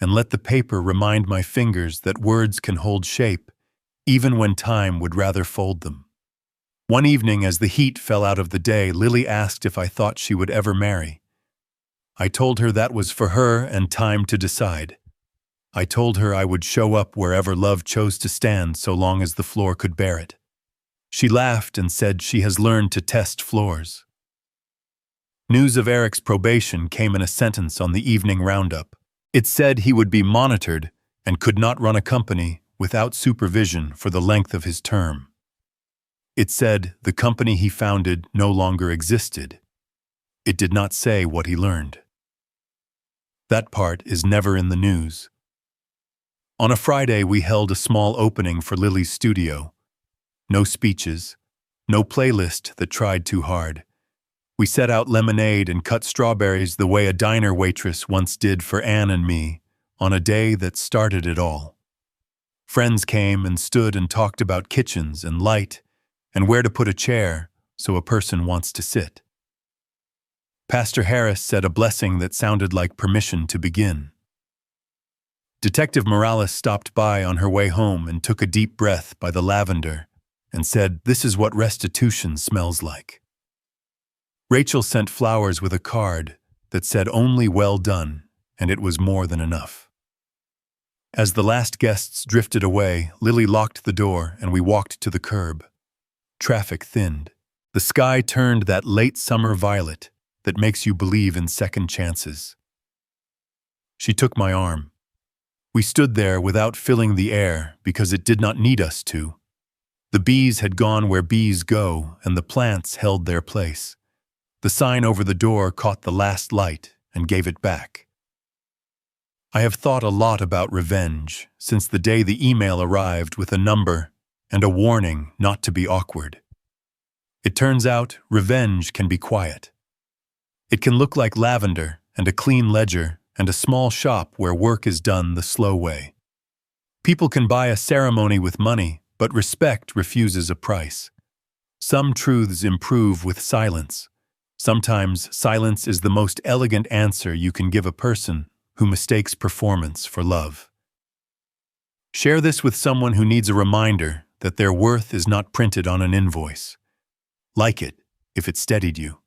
and let the paper remind my fingers that words can hold shape even when time would rather fold them. One evening, as the heat fell out of the day, Lily asked if I thought she would ever marry. I told her that was for her and time to decide. I told her I would show up wherever love chose to stand so long as the floor could bear it. She laughed and said she has learned to test floors. News of Eric's probation came in a sentence on the evening roundup. It said he would be monitored and could not run a company without supervision for the length of his term. It said the company he founded no longer existed. It did not say what he learned. That part is never in the news. On a Friday, we held a small opening for Lily's studio. No speeches, no playlist that tried too hard. We set out lemonade and cut strawberries the way a diner waitress once did for Anne and me on a day that started it all. Friends came and stood and talked about kitchens and light and where to put a chair so a person wants to sit. Pastor Harris said a blessing that sounded like permission to begin. Detective Morales stopped by on her way home and took a deep breath by the lavender and said, "This is what restitution smells like." Rachel sent flowers with a card that said only well done, and it was more than enough. As the last guests drifted away, Lily locked the door and we walked to the curb. Traffic thinned. The sky turned that late summer violet that makes you believe in second chances. She took my arm. We stood there without filling the air because it did not need us to. The bees had gone where bees go and the plants held their place. The sign over the door caught the last light and gave it back. I have thought a lot about revenge since the day the email arrived with a number and a warning not to be awkward. It turns out revenge can be quiet. It can look like lavender and a clean ledger and a small shop where work is done the slow way. People can buy a ceremony with money, but respect refuses a price. Some truths improve with silence. Sometimes silence is the most elegant answer you can give a person who mistakes performance for love. Share this with someone who needs a reminder that their worth is not printed on an invoice. Like it if it steadied you.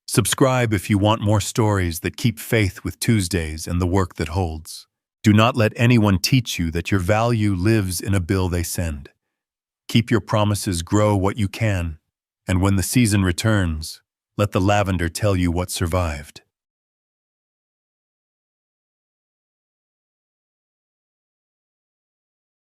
Subscribe if you want more stories that keep faith with Tuesdays and the work that holds. Do not let anyone teach you that your value lives in a bill they send. Keep your promises, grow what you can, and when the season returns, let the lavender tell you what survived.